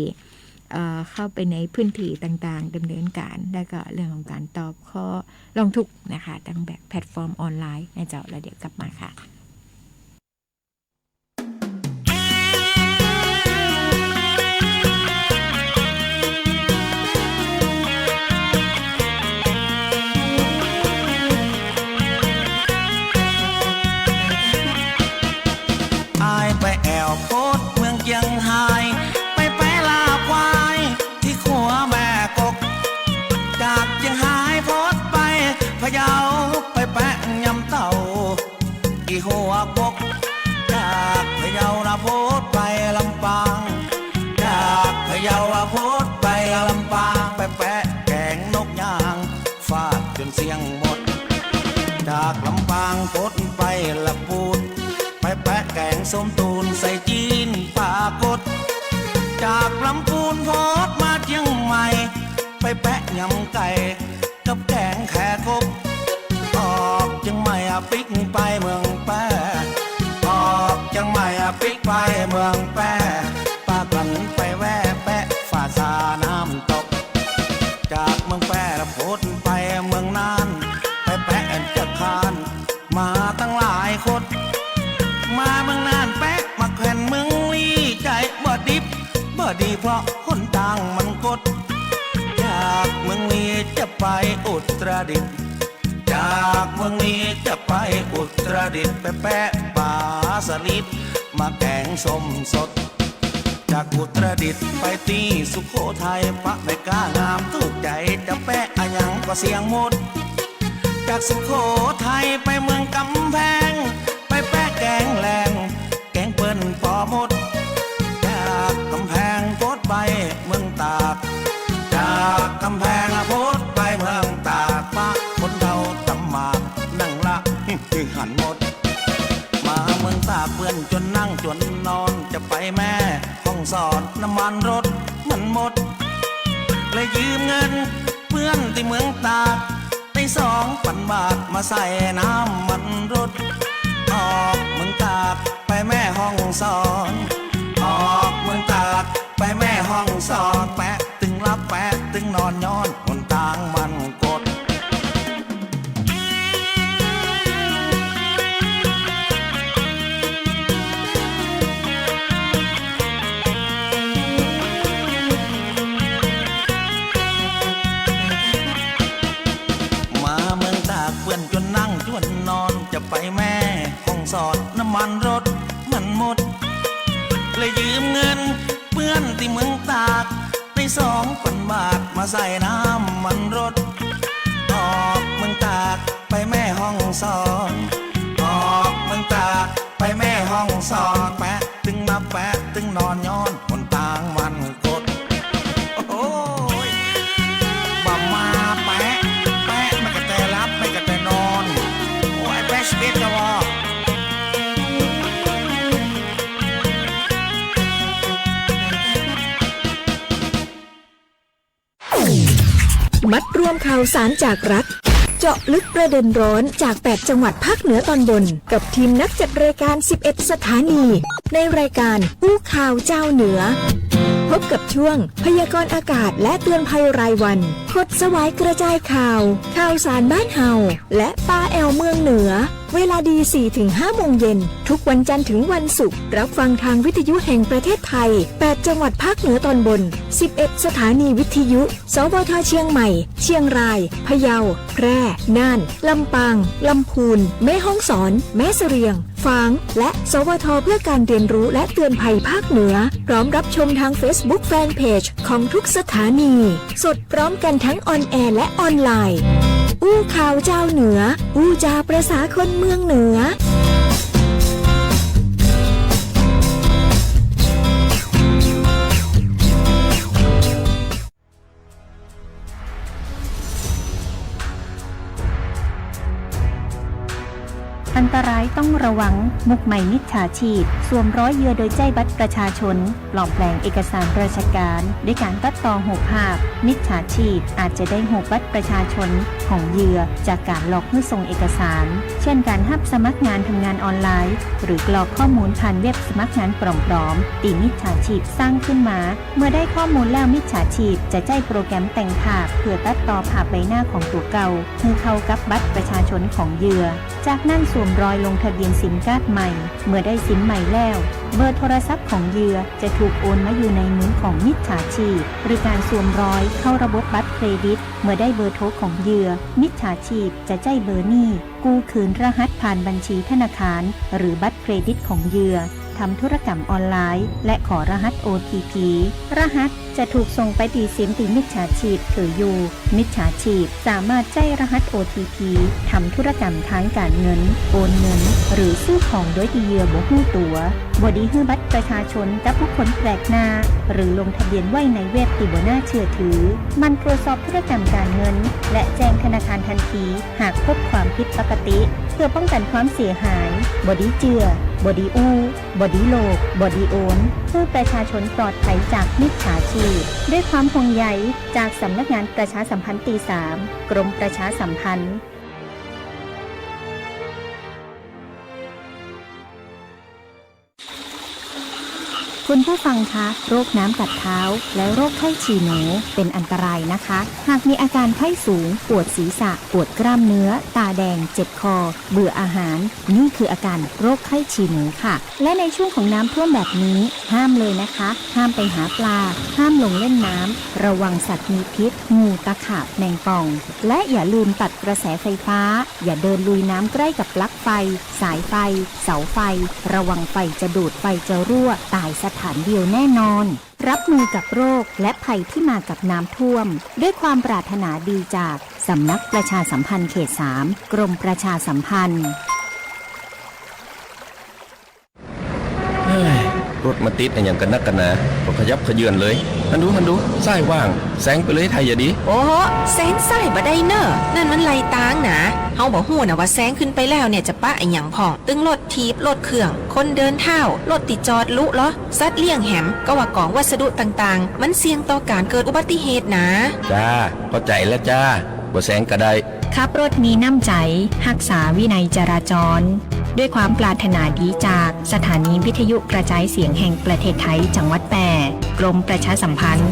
เข้าไปในพื้นที่ต่างๆดำเนินการแล้วก็เรื่องของการตอบข้อร้องทุกข์นะคะตั้งแบบแพลตฟอร์มออนไลน์นะเจ้าแล้วเดี๋ยวกลับมาค่ะไปแอวโพดเมืองเจียงไฮ้ไปแปะลาควายที่ขัวแม่กกจากเจียงไฮ้โพดไปพะเยาไปแปะยำเต่าอีหัวกกจากพะเยาละโพดไปลำปางจากพะเยาละโพดไปลำปางไปแปะแกงนกย่างฟาดจนเสียงหมดจากลำปางโพดไปละปูดไปแปะแกงส้มตูนใส่จีนปลากดจากลำพูนโพดมาเชียงใหม่ไปแปะยำไก่กับแกงแขกบออกเชียงใหม่ปิกไปเมืองแปะออกเชียงใหม่ปิกไปเมืองแปะปากันไปแวะแปะฝ่าซาน้ำตกจากเมืองแปะโพดไปเมืองน่านไปแปะจะคานมาตั้งหลายคนมาเมืองน่านแป๊กมาแผ่นเมืองลีใจบ่ดิบบ่ดีเพราะคนต่างมันกดจากเมืองลีจะไปอุตรดิตถ์จากเมืองลีจะไปอุตรดิตถ์ไปแปะป่าสลิดมาแกงส้มสดจากอุตรดิตถ์ไปตีสุโขทัยปะไม่กล้างามถูกใจจะแปะอะยังก็เสียงหมดจากสุโขทัยไปเมืองกำแพงไปแปะแกงแรงแกงเปิ้นปอหมดจากกำแพงโพดไปเมืองตากจากกำแพงโพดไปเมืองตากปะคนเราตำหมากนั่งละคือหันหมดมาเมืองตากเปื้อนจนนั่งจนนอนจะไปแม่ห้องสอนน้ำมันรถมันหมดเลยยืมเงินเพื่อนที่เมืองตากได้2,000 บาทมาใส่น้ำมันรถออกเมืองตากไปแม่ห้องสอนออกเมืองตากไปแม่ห้องสอนแปะตึงรับแปะตึงนอนย้อนคนต่างมันกดมาเมืองตากเพื่อนจนนั่งจนนอนจะไปแม่ห้องสอนน้ำมันรถมันหมดเลยยืมเงินเพื่อนที่เมืองตากได้2,000 บาทมาใส่น้ำมันรถออกเมืองตากไปแม่ห้องสอนออกเมืองตากไปแม่ห้องสอนแปะตึงมาแปะตึงนอนย้อนคนต่างมันกดโอ้ยบ่มาแปะแปะไม่กระแต่รับไม่กระแต่นอนโอ้ยแปะชีวิตจะว่ามัดรวมข่าวสารจากรัฐ เจาะลึกประเด็นร้อนจาก 8 จังหวัดภาคเหนือตอนบนกับทีมนักจัดรายการ 11 สถานี ในรายการอู้ข่าวเจ้าเหนือพบกับช่วงพยากรณ์อากาศและเตือนภัยรายวันคดสวายกระจายข่าวสารบ้านเฮาและปาแอลเมืองเหนือเวลาดี 4-5 โมงเย็นทุกวันจันทร์ถึงวันศุกร์รับฟังทางวิทยุแห่งประเทศไทย 8 จังหวัดภาคเหนือตอนบน 11 สถานีวิทยุ สวท.เชียงใหม่ เชียงราย พะเยา แพร่ น่าน ลำปาง ลำพูน แม่ฮ่องสอน แม่เสรียง ฝาง และสวท.เพื่อการเรียนรู้และเตือนภัยภาคเหนือพร้อมรับชมทาง Facebook Fanpage ของทุกสถานี สดพร้อมกันทั้งออนแอร์และออนไลน์อู้ข่าวเจ้าเหนืออู้จาประสาคนเมืองเหนืออันตรายต้องระวังมุกใหม่มิจฉาชีพสวมร้อยเหยื่อโดยใจบัตรประชาชนปลอมแปลงเอกสารราชการด้วยการตัดต่อหูภาพมิจฉาชีพอาจจะได้หูบัตรประชาชนของเหยื่อจากการหลอกให้ส่งเอกสารเช่นการรับสมัครงานทำงานออนไลน์หรือกรอกข้อมูลผ่านเว็บสมัครงานปลอมๆที่มิจฉาชีพสร้างขึ้นมาเมื่อได้ข้อมูลแล้วมิจฉาชีพจะใช้โปรแกรมแต่งภาพเพื่อตัดต่อภาพใบหน้าของตัวเก่าให้เข้ากับบัตรประชาชนของเหยื่อจากนั้นสวมรอยลงทะเบียนซิมการ์ดใหม่เมื่อได้ซิมใหม่แล้วเบอร์โทรศัพท์ของเหยื่อจะถูกโอนมาอยู่ในมือของมิจฉาชีพหรือการสวมรอยเข้าระบบบัตรเครดิตเมื่อได้เบอร์โทรของเหยื่อมิจฉาชีพจะใช้เบอร์นี้กู้คืนรหัสผ่านบัญชีธนาคารหรือบัตรเครดิตของเหยื่อทำธุรกรรมออนไลน์และขอรหัส OTP รหัสจะถูกส่งไปตีซิมที่มิจฉาชีพถืออยู่มิจฉาชีพสามารถใช้รหัส OTP ทำธุรกรรมทางการเงินโอนเงินหรือซื้อของโดยที่เหยื่อบ่รู้ตัวบ่ดีให้บัตรประชาชนกับผู้คนแปลกหน้าหรือลงทะเบียนไว้ในเว็บที่บ่น่าเชื่อถือมันตรวจสอบธุรกรรมการเงินและแจ้งธนาคารทันทีหากพบความผิดปกติเพื่อป้องกันความเสียหายบ่ดีเจือบอดีอู้บอดีโลกบอดีโอนเพื่อประชาชนปลอดภัยจากมิจฉาชีพด้วยความห่วงใยจากสำนักงานประชาสัมพันธ์ที่ 3 กรมประชาสัมพันธ์คุณผู้ฟังคะโรคน้ำกัดเท้าและโรคไข้ฉี่หนูเป็นอันตรายนะคะหากมีอาการไข้สูงปวดศีรษะปวดกล้ามเนื้อตาแดงเจ็บคอเบื่ออาหารนี่คืออาการโรคไข้ฉี่หนูค่ะและในช่วงของน้ำท่วมแบบนี้ห้ามเลยนะคะห้ามไปหาปลาห้ามลงเล่นน้ำระวังสัตว์มีพิษงูตะขาบแมงป่องและอย่าลืมตัดกระแสไฟฟ้าอย่าเดินลุยน้ำใกล้กับปลั๊กไฟสายไฟเสาไฟระวังไฟจะดูดไฟจะรั่วตายสถานเดียวแน่นอนรับมือกับโรคและภัยที่มากับน้ำท่วมด้วยความปรารถนาดีจากสำนักประชาสัมพันธ์เขต 3 กรมประชาสัมพันธ์รถมาติดอย่างกันนักกันนะก็ขยับขยื่นเลยฮันดูซ้ายว่างแซงไปเลยไทยอย่าดีโอ้โหแซงซ้ายบ่ได้เนอะนั่นมันไหลตางนะเฮาบ่ฮู้นะว่าแซงขึ้นไปแล้วเนี่ยจะปะไอ้หยังพ่องตึงรถทีบรถเครื่องคนเดินเท้ารถติดจอดลุเหรอสัตว์เลี้ยงแหมก็ว่ากองวัสดุต่างๆมันเสี่ยงต่อการเกิดอุบัติเหตุนะจ้าเข้าใจแล้วจ้าบ่แซงก็ได้ขับรถมีน้ำใจรักษาวินัยจราจรด้วยความปรารถนาดีจากสถานีวิทยุกระจายเสียงแห่งประเทศไทยจังหวัดแพร่กรมประชาสัมพันธ์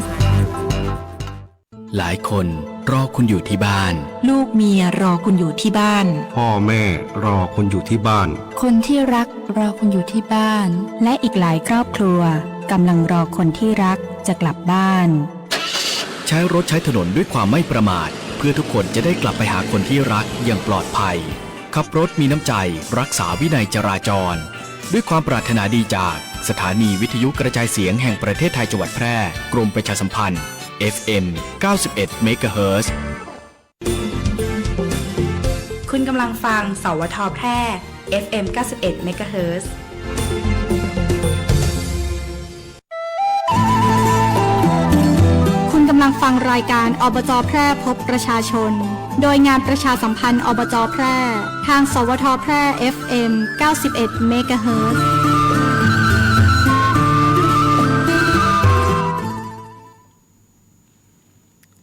หลายคนรอคุณอยู่ที่บ้านลูกเมียรอคุณอยู่ที่บ้านพ่อแม่รอคุณอยู่ที่บ้านคนที่รักรอคุณอยู่ที่บ้านและอีกหลายครอบครัวกำลังรอคนที่รักจะกลับบ้านใช้รถใช้ถนนด้วยความไม่ประมาทเพื่อทุกคนจะได้กลับไปหาคนที่รักอย่างปลอดภัยขับรถมีน้ำใจรักษาวินัยจราจรด้วยความปรารถนาดีจากสถานีวิทยุกระจายเสียงแห่งประเทศไทยจังหวัดแพร่กรมประชาสัมพันธ์ FM 91 เมกะเฮิรตซ์คุณกำลังฟังสวท.แพร่ FM 91 เมกะเฮิรตซ์คุณกำลังฟังรายการอบจ.แพร่พบประชาชนโดยงานประชาสัมพันธ์อบจ.แพร่ทางสวท.แพร่ FM 91 เมกะเฮิรตซ์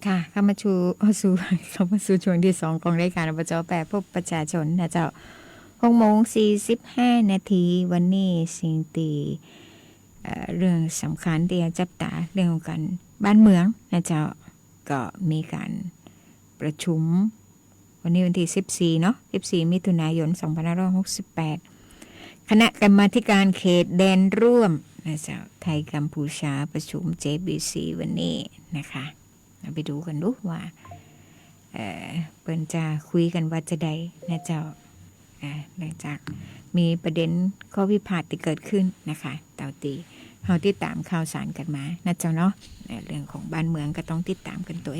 ค่ะ เข้ามาสู่ช่วงที่2ของรายการอบจแปพบประชาชนนะเจ้า6:45 นาทีวันนี้สิ่งที่เรื่องสำคัญที่จับตาเรื่องของการบ้านเมืองนะเจ้าก็มีการประชุมวันนี้วันที่14เนาะ14มิถุนายน2568คณะกรรมาธิการเขตแดนร่วมนะเจ้าไทยกัมพูชาประชุม JBC วันนี้นะคะไปดูกันดูว่าเปิ้นจะคุยกันว่าจะได้นะเจ้าหลังจากมีประเด็นข้อวิพาทที่เกิดขึ้นนะคะเต่าตีเราติดตามข่าวสารกันมานะเจ้าเนาะเรื่องของบ้านเมืองก็ต้องติดตามกันตัว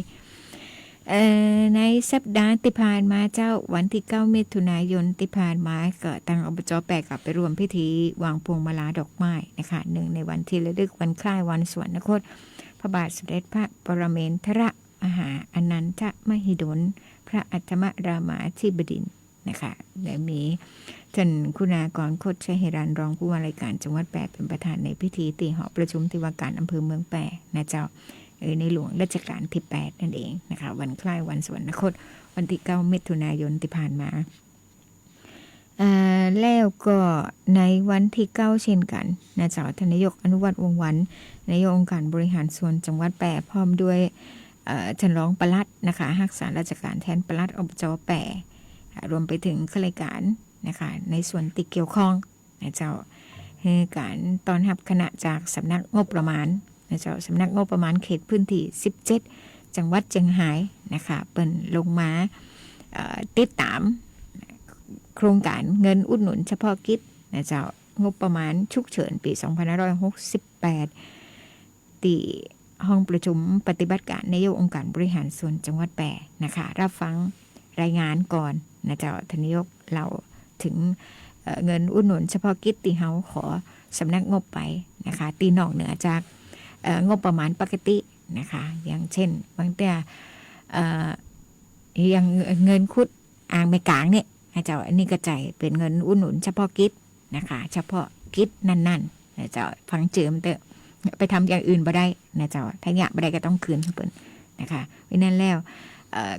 ในสัปดาห์ที่ผ่านมาเจ้าวันที่9มิถุนายนที่ผ่านมาก็ทางอบจแปกลับไปร่วมพิธีวางพวงมาลาดอกไม้นะคะหนึ่งในวันที่ระลึกวันคล้ายวันสวรรคตพระบาทสมเด็จพระปรเมนทรมหาอนันทมหิดลพระอัฏฐมรามาธิบดินทร์นะคะและมีท่านคุณากรคดชัยหิรันรองผู้ว่าราชการจังหวัดแปะเป็นประธานในพิธีตีหอประชุมที่ว่าการอำเภอเมืองแปะนะเจ้าในหลวงรัชกาลที่8นั่นเองนะคะวันคล้ายวันสวรรคตวันที่9มิถุนายนที่ผ่านมาแล้วก็ในวันที่9เช่นกันนะเจ้าทานนายกอนุวัฒน์วงศ์วรรณนายกองค์การบริหารส่วนจังหวัดแปะพร้อมด้วยท่านรองปลัดนะคะรักษาราชการแทนปลัดอบจแปะรวมไปถึงข้าราชการนะคะในส่วนที่เกี่ยวข้องนะเจ้าการต้อนรับคณะจากสำนักงบประมาณนะเจ้าสำนักงบประมาณเขตพื้นที่17จังหวัดเชียงรายนะคะเปิ้นลงมาติดตามโครงการเงินอุดหนุนเฉพาะกิจนะเจ้างบประมาณฉุกเฉินปี2568ที่ห้องประชุมปฏิบัติการนายกองค์การบริหารส่วนจังหวัดแปะนะคะรับฟังรายงานก่อนนะเจ้าทานนายกเราถึงเงินอุดหนุนเฉพาะกิจที่เฮาขอสำนักงบไปนะคะตีนอกเหนือจากงบประมาณปกตินะคะอย่างเช่นบางแต่อย่างเงินคุดอ่างแม่กลางเนี่ยนะเจ้าอันนี้ก็จ่ายเป็นเงินอุดหนุนเฉพาะกิจนะคะเฉพาะกิจนั่นๆนะเจ้าฟังเจิมเตอะไปทำอย่างอื่นบ่ได้นะเจ้าถ้าอยากบ่ได้ก็ต้องคืนเพิ่นนะคะเพราะนั้นแล้ว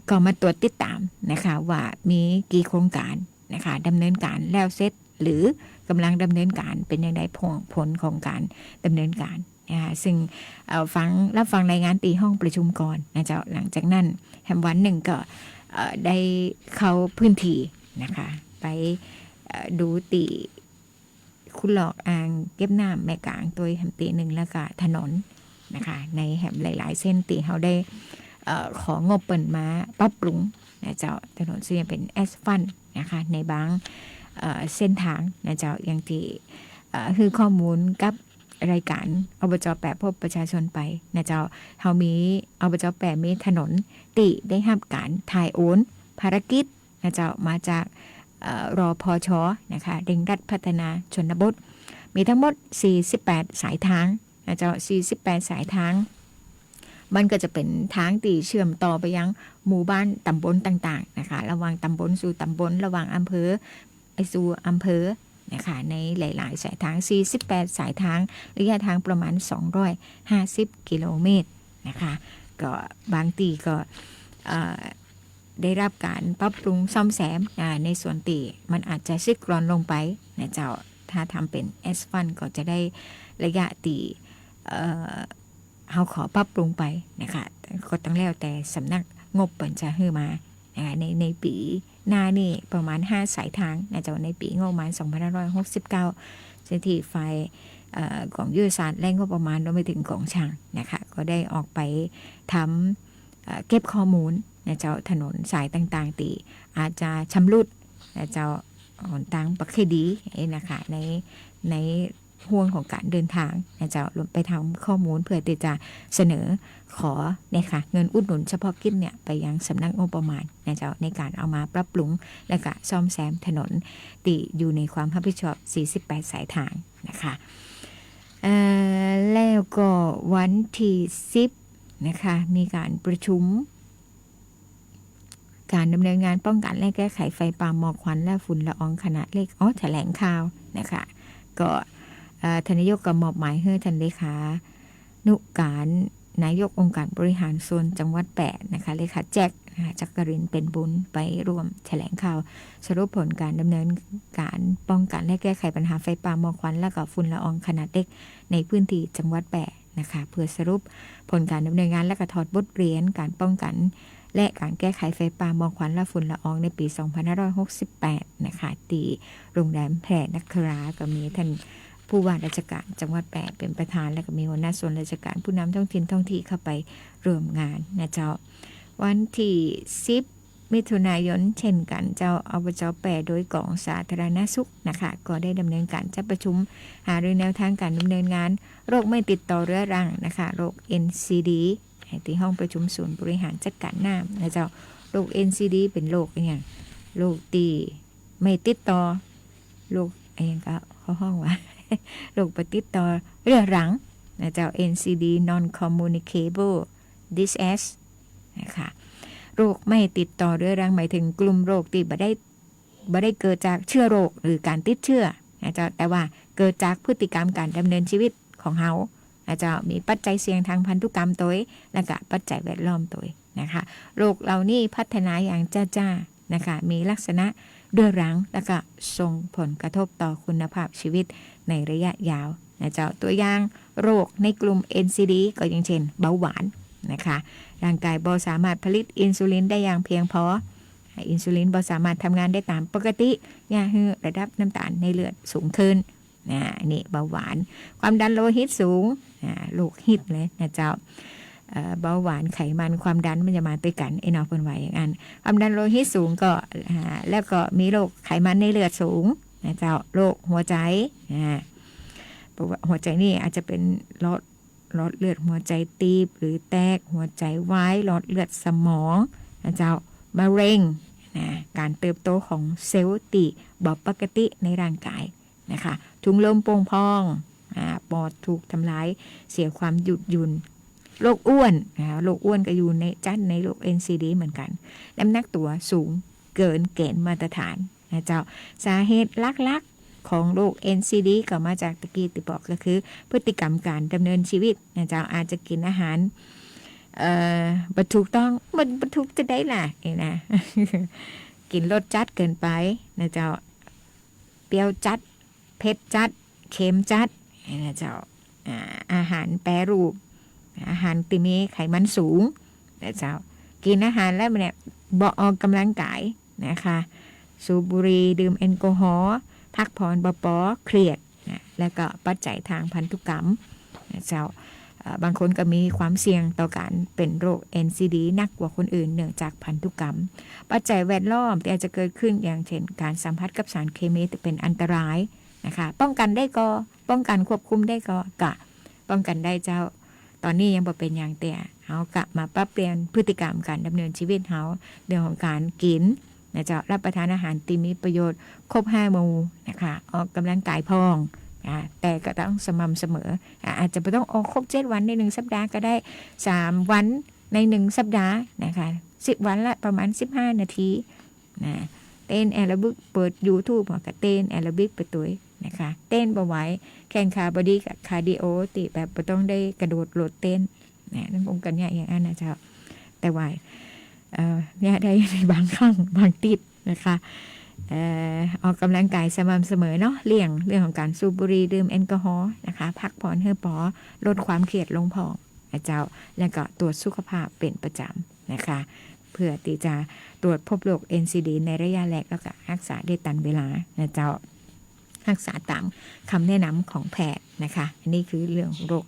ก็มาตรวจติดตามนะคะว่ามีกี่โครงการนะคะดำเนินการแล้วเสร็จหรือกำลังดำเนินการเป็นอย่างไรผลของการดำเนินการนะคะซึ่งรับฟังรายงานตีห้องประชุมก่อนนะเจ้าหลังจากนั้นแฮมวันหนึ่งก็ได้เข้าพื้นที่นะคะไปดูตีคุณหลอกอ่างเก็บน้ำแม่กลางตัวแฮมตีหนึ่งแล้วก็ถนนนะคะในแฮมหลายๆเส้นตีเขาได้ของบเปิ่นมาปรับปรุงนะเจ้าถนนซึ่งเป็นแอสฟัลต์นะคะในบางเส้นทางนะเจ้าอย่างที่คือข้อมูลกับรายการอบจแปะพบประชาชนไปนะเจ้าเขามีอบจแปะมีถนนติได้รับการถ่ายโอนภารกิจนะเจ้ามาจากรพชนะคะเร่งรัดพัฒนาชนบทมีทั้งหมด48สายทางนะเจ้า48สายทางมันก็จะเป็นทางที่เชื่อมต่อไปยังหมู่บ้านตำบลต่างๆนะคะระหว่างตำบลสู่ตำบลระหว่างอำเภอไปสู่อำเภอนะคะในหลายๆสายทาง48สายทางระยะทางประมาณ250กิโลเมตรนะคะก็บางทีก็ได้รับการปรับปรุงซ่อมแซมในส่วนที่มันอาจจะซึกกร่อนลงไปนะเจ้าถ้าทำเป็นแอสฟัลต์ก็จะได้ระยะตีเขาขอปรับปรุงไปนะคะก็ต้องแล้วแต่สำนักงบเปิ่นจะให้มาในปีหน้านี่ประมาณ5สายทางนะเจ้าในปีงบประมาณ2569เจ้าที่ไฟของยุทธศาสตร์และงบประมาณรวมไปถึงของช่างนะคะก็ได้ออกไปทำเก็บข้อมูลนะเจ้าถนนสายต่างๆตีอาจจะชำรุดนะเจ้าหนทางปักเคดีนะคะในห่วงของการเดินทางนะเจ้ารวมไปทำข้อมูลเพื่อที่จะเสนอขอเนี่ยค่ะเงินอุดหนุนเฉพาะกิจเนี่ยไปยังสำนักงบประมาณนะเจ้าในการเอามาปรับปรุงและก็ซ่อมแซมถนนที่อยู่ในความรับผิดชอบ48สายทางนะคะแล้วก็วันที่10นะคะมีการประชุมการดำเนินงานป้องกันและแก้ไขไฟป่าหมอกควันและฝุ่นละอองขนาดเล็กแถลงข่าวนะคะก็ทานนายกก็มอบหมายให้ท่านเลขานุการ นายกองค์การบริหารส่วนจังหวัด8นะคะเลขาแจ็คจักรินเป็นบุญไปร่วมแถลงข่าวสรุปผลการดำเนินการป้องกันและแก้ไขปัญหาไฟป่าหมอกควันและก็ฝุ่นละอองขนาดเล็กในพื้นที่จังหวัด8นะคะเพื่อสรุปผลการดำเนินงานและก็ถอดบทเรียนการป้องกันและการแก้ไขไฟป่าหมอกควันและฝุ่นละอองในปี 2568 นะคะที่โรงแรมแพรนักคราก็มีท่านผู้ว่าราชการจังหวัด8เป็นประธานและก็มีหัวหน้าส่วนราชการผู้นำท้องถิ่นท้องที่เข้าไปร่วมงานนะเจ้าวันที่10มิถุนายนเช่นกันเจ้าอบจ8โดยกองสาธารณสุขนะคะก็ได้ดำเนินการจัดประชุมหารือแนวทางการดำเนินงานโรคไม่ติดต่อเรื้อรังนะคะโรค NCD ที่ห้องประชุมศูนย์บริหารจัดการน้ำนะเจ้าโรค NCD เป็นโรคอย่างโรคตีไม่ติดต่อโรคอะไรอย่างก็เขาห้องว่าโรคติดต่อเรื้อรังนะเจ้า NCD non communicable disease นะคะโรคไม่ติดต่อเรื้อรังหมายถึงกลุ่มโรคที่บ่ได้เกิดจากเชื้อโรคหรือการติดเชื้อนะเจ้าแต่ว่าเกิดจากพฤติกรรมการดำเนินชีวิตของเฮานะเจ้ามีปัจจัยเสี่ยงทางพันธุกรรมตัวและก็ปัจจัยแวดล้อมตัวนะคะโรคเหล่านี้พัฒนาอย่างจ้าๆนะคะมีลักษณะเรื้อรังและก็ส่งผลกระทบต่อคุณภาพชีวิตในระยะยาวนะเจ้าตัวอย่างโรคในกลุ่ม NCD ก็อย่างเช่นเบาหวานนะคะร่างกายบ่สามารถผลิตอินซูลินได้อย่างเพียงพออินซูลินบ่สามารถทำงานได้ตามปกติย่าฮือระดับน้ำตาลในเลือดสูงขึ้นนี่เบาหวานความดันโลหิตสูงโรคฮิตเลยนะเจ้าเบาหวานไขมันความดันมันจะมาด้วยกันไอ้นอเพิ่นว่าอย่างนั้นความดันโลหิตสูงก็แล้วก็มีโรคไขมันในเลือดสูงนะเจ้าโรคหัวใจหัวใจนี่อาจจะเป็นหลอดเลือดหัวใจตีบหรือแตกหัวใจวายหลอดเลือดสมองนะเจ้ามะเร็งการเติบโตของเซลล์ตีบ่ปกติในร่างกายนะคะถุงลมโป่งพองปอดถูกทำลายเสียความหยุดยืนโรคอ้วนโรคอ้วนก็อยู่ในจัดในโรค NCD เหมือนกันน้ำหนักตัวสูงเกินเกณฑ์มาตรฐานนะเจ้าสาเหตุลักของโรค NCD ก็มาจากตะกี้ที่บอกก็คือพฤติกรรมการดำเนินชีวิตนะเจ้าอาจจะกินอาหารบรรทุกต้องบรรทุกจะได้ล่ะนะ กินรสจัดเกินไปนะเจ้าเปรี้ยวจัดเผ็ดจัดเค็มจัดนะเจ้าอาหารแปรรูปอาหารที่มีไขมันสูงนะเจ้ากินอาหารแล้วมันเนี่ยบ่ออกกำลังกายนะคะสูบบุหรี่ดื่มแอลกอฮอล์พักผ่อนบ่พอเครียดนะแล้วก็ปัจจัยทางพันธุกรรมนะเจ้าบางคนก็มีความเสี่ยงต่อการเป็นโรค NCD นักกว่าคนอื่นเนื่องจากพันธุกรรมปัจจัยแวดล้อมที่อาจจะเกิดขึ้นอย่างเช่นการสัมผัสกับสารเคมีที่เป็นอันตรายนะคะป้องกันได้ก็ป้องกันควบคุมได้ก็กะป้องกันได้เจ้าตอนนี้ยังบ่เป็นอย่างแต่เฮากะมาปรับเปลี่ยนพฤติกรรมการดำเนินชีวิตเฮาเรื่องของการกินนะเจ้ารับประทานอาหารที่มีประโยชน์ครบ5หมู่นะคะออกกำลังกายพองแต่ก็ต้องสม่ำเสมออาจจะไม่ต้องออกครบ7วันใน1สัปดาห์ก็ได้3วันใน1สัปดาห์นะคะ10วันละประมาณ15นาทีนะเต้นแอโรบิกเปิด YouTube ก็เต้นแอโรบิกไปตัวนะคะเต้นบ่ไหวแข่งขาบอดี้กับคาร์ดิโอติแบบบ่ต้องได้กระโดดโลดเต้นนั่นคงกันอย่างนั้นนะเจ้าแต่ว่าเนี่ยได้ในบางครั้งบางติดนะคะออกกำลังกายสม่ำเสมอเนาะเรื่องของการสูบบุหรี่ดื่มแอลกอฮอล์นะคะพักผ่อนให้พอลดความเครียดลงพอนะเจ้าแล้วก็ตรวจสุขภาพเป็นประจำนะคะเพื่อที่จะตรวจพบโรค NCD ในระยะแรกแล้วก็รักษาได้ทันเวลานะเจ้ารักษาตามคำแนะนำของแพทย์นะคะอันนี้คือเรื่องของโรค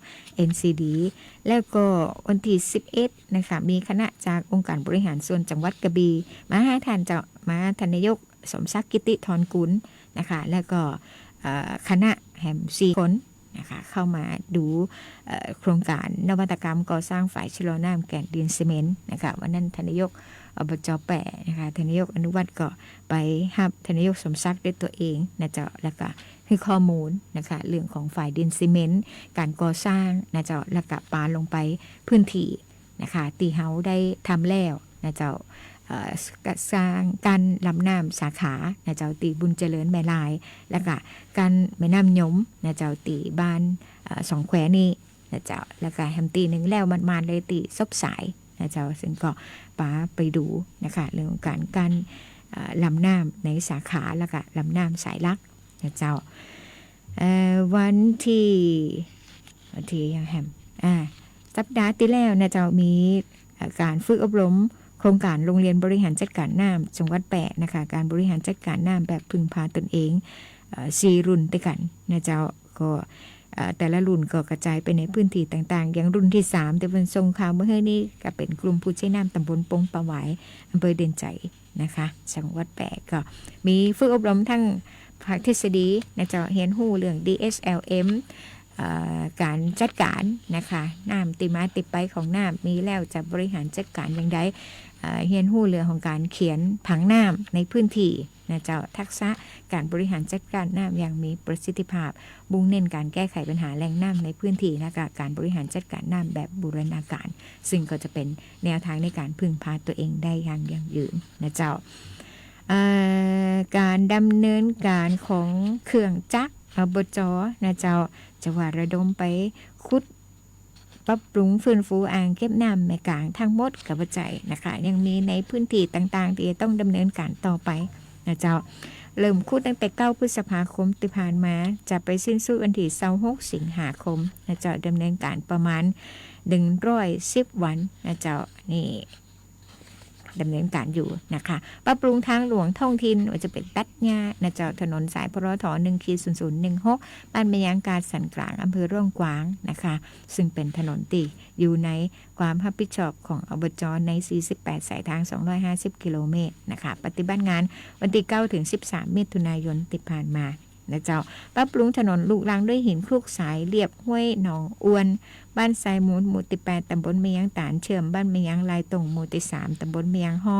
NCD แล้วก็วันที่11นะคะมีคณะจากองค์การบริหารส่วนจังหวัดกระบี่มาให้ท่านนายกสมศักดิ์กิติธรกุลนะคะแล้วก็คณะแห่ง4คนนะคะเข้ามาดูโครงการนวัตกรรมก่อสร้างฝ่ายชะลอน้ำแก่นดินซีเมนต์นะคะวันนั้นทานนายกอบจแปะนะคะทานนายกอนุวัฒน์ก็ไปหับทานนายกสมศักดิ์ด้วยตัวเองนะเจ้าแล้วก็ให้ข้อมูลนะคะเรื่องของฝ่ายดินซีเมนต์การก่อสร้างนะเจ้าแล้วก็ปาลงไปพื้นที่นะคะที่เฮาได้ทำแล้วนะเจ้าสร้างการลำน้ำสาขานะเจ้าตีบุญเจริญแม่ลายแล้วก็การแม่น้ำยมนะเจ้าตีบ้านสองแควนี่ นะเจ้าแล้วก็แฮมตีหนึ่งแล้วมันมาเลยตีซบสายนะเจ้าซึ่งก็ป๋าไปดูนะคะเรื่องของการลำน้ำในสาขาแล้วก็ลำน้ำสายลักนะเจ้าวันที่ยังแฮมสัปดาห์ที่แล้วนะเจ้ามีการฝึกอบรมโครงการโรงเรียนบริหารจัดการน้ำจังหวัดแปะนะคะการบริหารจัดการน้ำแบบพึ่งพาตนเอง4 รุ่นด้วยกันนะเจ้าก็แต่ละรุ่นก็กระจายไปในพื้นที่ต่างๆอย่างรุ่นที่3ที่เป็นทรงข่าวเมื่อนี้ก็เป็นกลุ่มผู้ใช้น้ำตำบลปงปะหวายอำเภอเด่นใจนะคะจังหวัดแปะก็มีฝึกอบรมทั้งภาคทฤษฎีนะเจ้าเรียนรู้เรื่อง DSLM การจัดการนะคะน้ำติมาติไปของน้ำมีแล้วจะบริหารจัดการอย่างไรเรียนรู้เรื่องของการเขียนผังน้ำในพื้นที่นะเจ้าทักษะการบริหารจัดการน้ำอย่างมีประสิทธิภาพมุ่งเน้นการแก้ไขปัญหาแหล่งน้ำในพื้นที่นะคะการบริหารจัดการน้ำแบบบูรณาการซึ่งก็จะเป็นแนวทางในการพึ่งพาตัวเองได้อย่างยั่งยืนนะเจ้าการดำเนินการของเครื่องจักรอบจ.นะเจ้าจะว่าระดมไปขุดปรับปรุงฟื้นฟูอ่างเก็บน้ำแม่กลางทั้งหมดกับปัจจัยนะคะยังมีในพื้นที่ต่างๆที่ต้องดำเนินการต่อไปนะเจ้าเริ่มขุดตั้งแต่9 พฤษภาคมที่ผ่านมาจะไปสิ้นสุดวันที่26 สิงหาคมนะเจ้าดำเนินการประมาณ110 วันนะเจ้านี่ดำเนินการอยู่นะคะปรับปรุงทางหลวงท้องถิ่นว่าจะเป็นตัดหญ้านะเจ้าถนนสายพรท1-0016บ้านแม่ยางการสันกลางอำเภอร่องกวางนะคะซึ่งเป็นถนนตีอยู่ในความรับผิดชอบของอบจ.ใน48สายทาง250 กิโลเมตรนะคะปฏิบัติงานวันที่9 ถึง 13 มิถุนายนที่ผ่านมานะเจ้าปรับปรุงถนนลูกรังด้วยหินคลุกสายเรียบห้วยหนองอวนบ้านทรายมูลหมู่ที่8ตำบลเมียงตานเชื่อมบ้านเมียงลายตรงหมู่ที่3ตำบลเมียงห่อ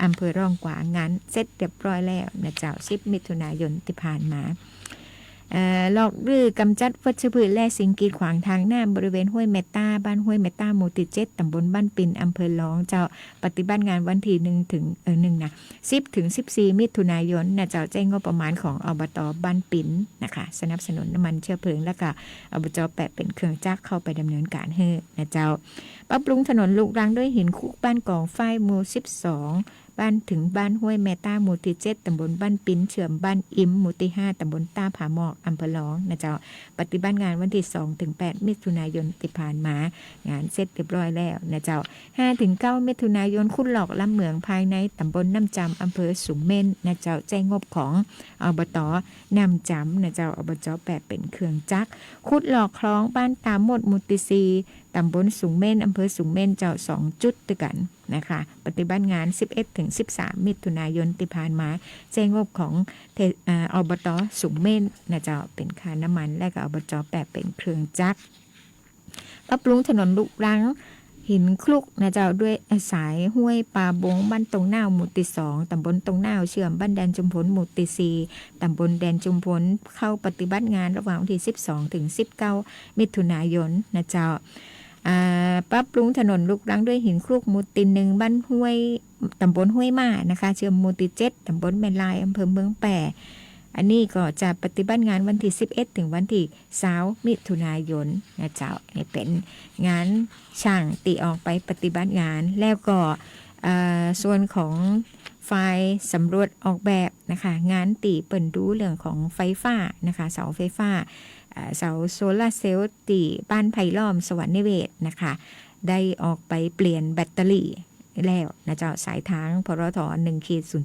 อำเภอร่องกวางงานเสร็จเรียบร้อยแล้วนะเจ้า10 มิถุนายนที่ผ่านมาลอกรื้อกำจัดวัชพืชและสิ่งกีดขวางทางน้ำบริเวณห้วยเมตตาบ้านห้วยเมตตาหมู่ที่7ตำบลบ้านปินอำเภอหลองเจ้าปฏิบัติงานวันที่1 ถึง 10 ถึง 14 มิถุนายนนะเจ้าแจ้งงบประมาณของอบต.บ้านปินนะคะสนับสนุนน้ำมันเชื้อเพลิงและก็อบจ.แปะเป็นเครื่องจักรเข้าไปดำเนินการให้นะเจ้าปรับปรุงถนนลูกรังด้วยหินคุกบ้านกองฝ้ายหมู่12บ้านถึงบ้านห้วยแม่ต้าหมู่ที่7ตำบลบ้านปิ้นเชื่อมบ้านอิ่มหมู่ที่5ตำบลต้าผาหมอกอำเภอหลองนะเจ้าปฏิบัติงานวันที่2 ถึง 8 มิถุนายนที่ผ่านมางานเสร็จเรียบร้อยแล้วนะเจ้า5 ถึง 9 มิถุนายนขุดหลอกลำเหมืองภายในตำบลน้ำจำอำเภอสูงเม่นนะเจ้าแจ้งงบของอบต.น้ำจำนะเจ้าอบจ.แปะเป็นเครื่องจักรขุดหลอกคลองบ้านตามหมดหมู่ที่4ตำบลสูงเม่นอำเภอสูงเม่นเจ้า2 จุดด้วยกันนะคะปฏิบัติงาน 11 ถึง 13 มิถุนายนที่ผ่านมาแจ้งงบของอบต.สูงเม่นนะเจ้าเป็นค่าน้ำมันและก็อบจ.แปะเป็นเครื่องจักรปรับปรุงถนนลูกรังหินคลุกนะเจ้าด้วยสายห้วยปลาบงบ้านตรงหน้าหมู่ที่2ตำบลตรงหน้าเชื่อมบ้านแดนจุมพลหมู่ที่4ตำบลแดนจุมพลเข้าปฏิบัติงานระหว่างวันที่12 ถึง 19 มิถุนายนนะเจ้าปรับปรุงถนนลูกรังด้วยหินคลุกหมู่ที่1บ้านห้วยตำบลห้วยมานะคะเชื่อมหมู่ที่7ตำบลแม่ลายอำเภอเมืองแปะอันนี้ก็จะปฏิบัติงานวันที่11 ถึงวันที่20 มิถุนายนนะเจ้านี่เป็นงานช่างตีออกไปปฏิบัติงานแล้วก็ส่วนของฝ่ายสำรวจออกแบบนะคะงานตีเปิ่นดูเรื่องของไฟฟ้านะคะเสาไฟฟ้าเสาโซลาร์เซลล์ตีบ้านไผ่ล้อมสวรรค์นิเวศนะคะได้ออกไปเปลี่ยนแบตเตอรี่แล้วนะเจ้าสายทางพรท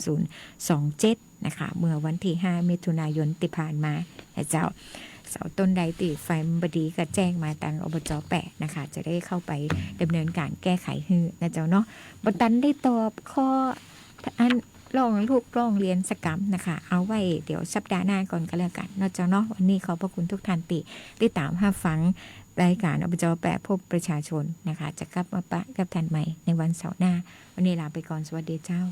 1-0027นะคะเมื่อวันที่5 มิถุนายนที่ผ่านมานะเจ้าเสาต้นใดติไฟบดีก็แจ้งมาทางอบจ.แปะนะคะจะได้เข้าไปดำเนินการแก้ไขให้นะเจ้าเนาะบ่ตันได้ตอบข้ออันร้องเรียนสกรรมนะคะเอาไว้เดี๋ยวสัปดาห์หน้าก่อนก็แล้วกันนะเจ้าเนาะวันนี้ขอบพระคุณทุกท่านติดตามรับฟังรายการอบจ.แปะพบประชาชนนะคะจะกลับมาปะกับท่านใหม่ในวันเสาร์หน้าวันนี้ลาไปก่อนสวัสดีเจ้า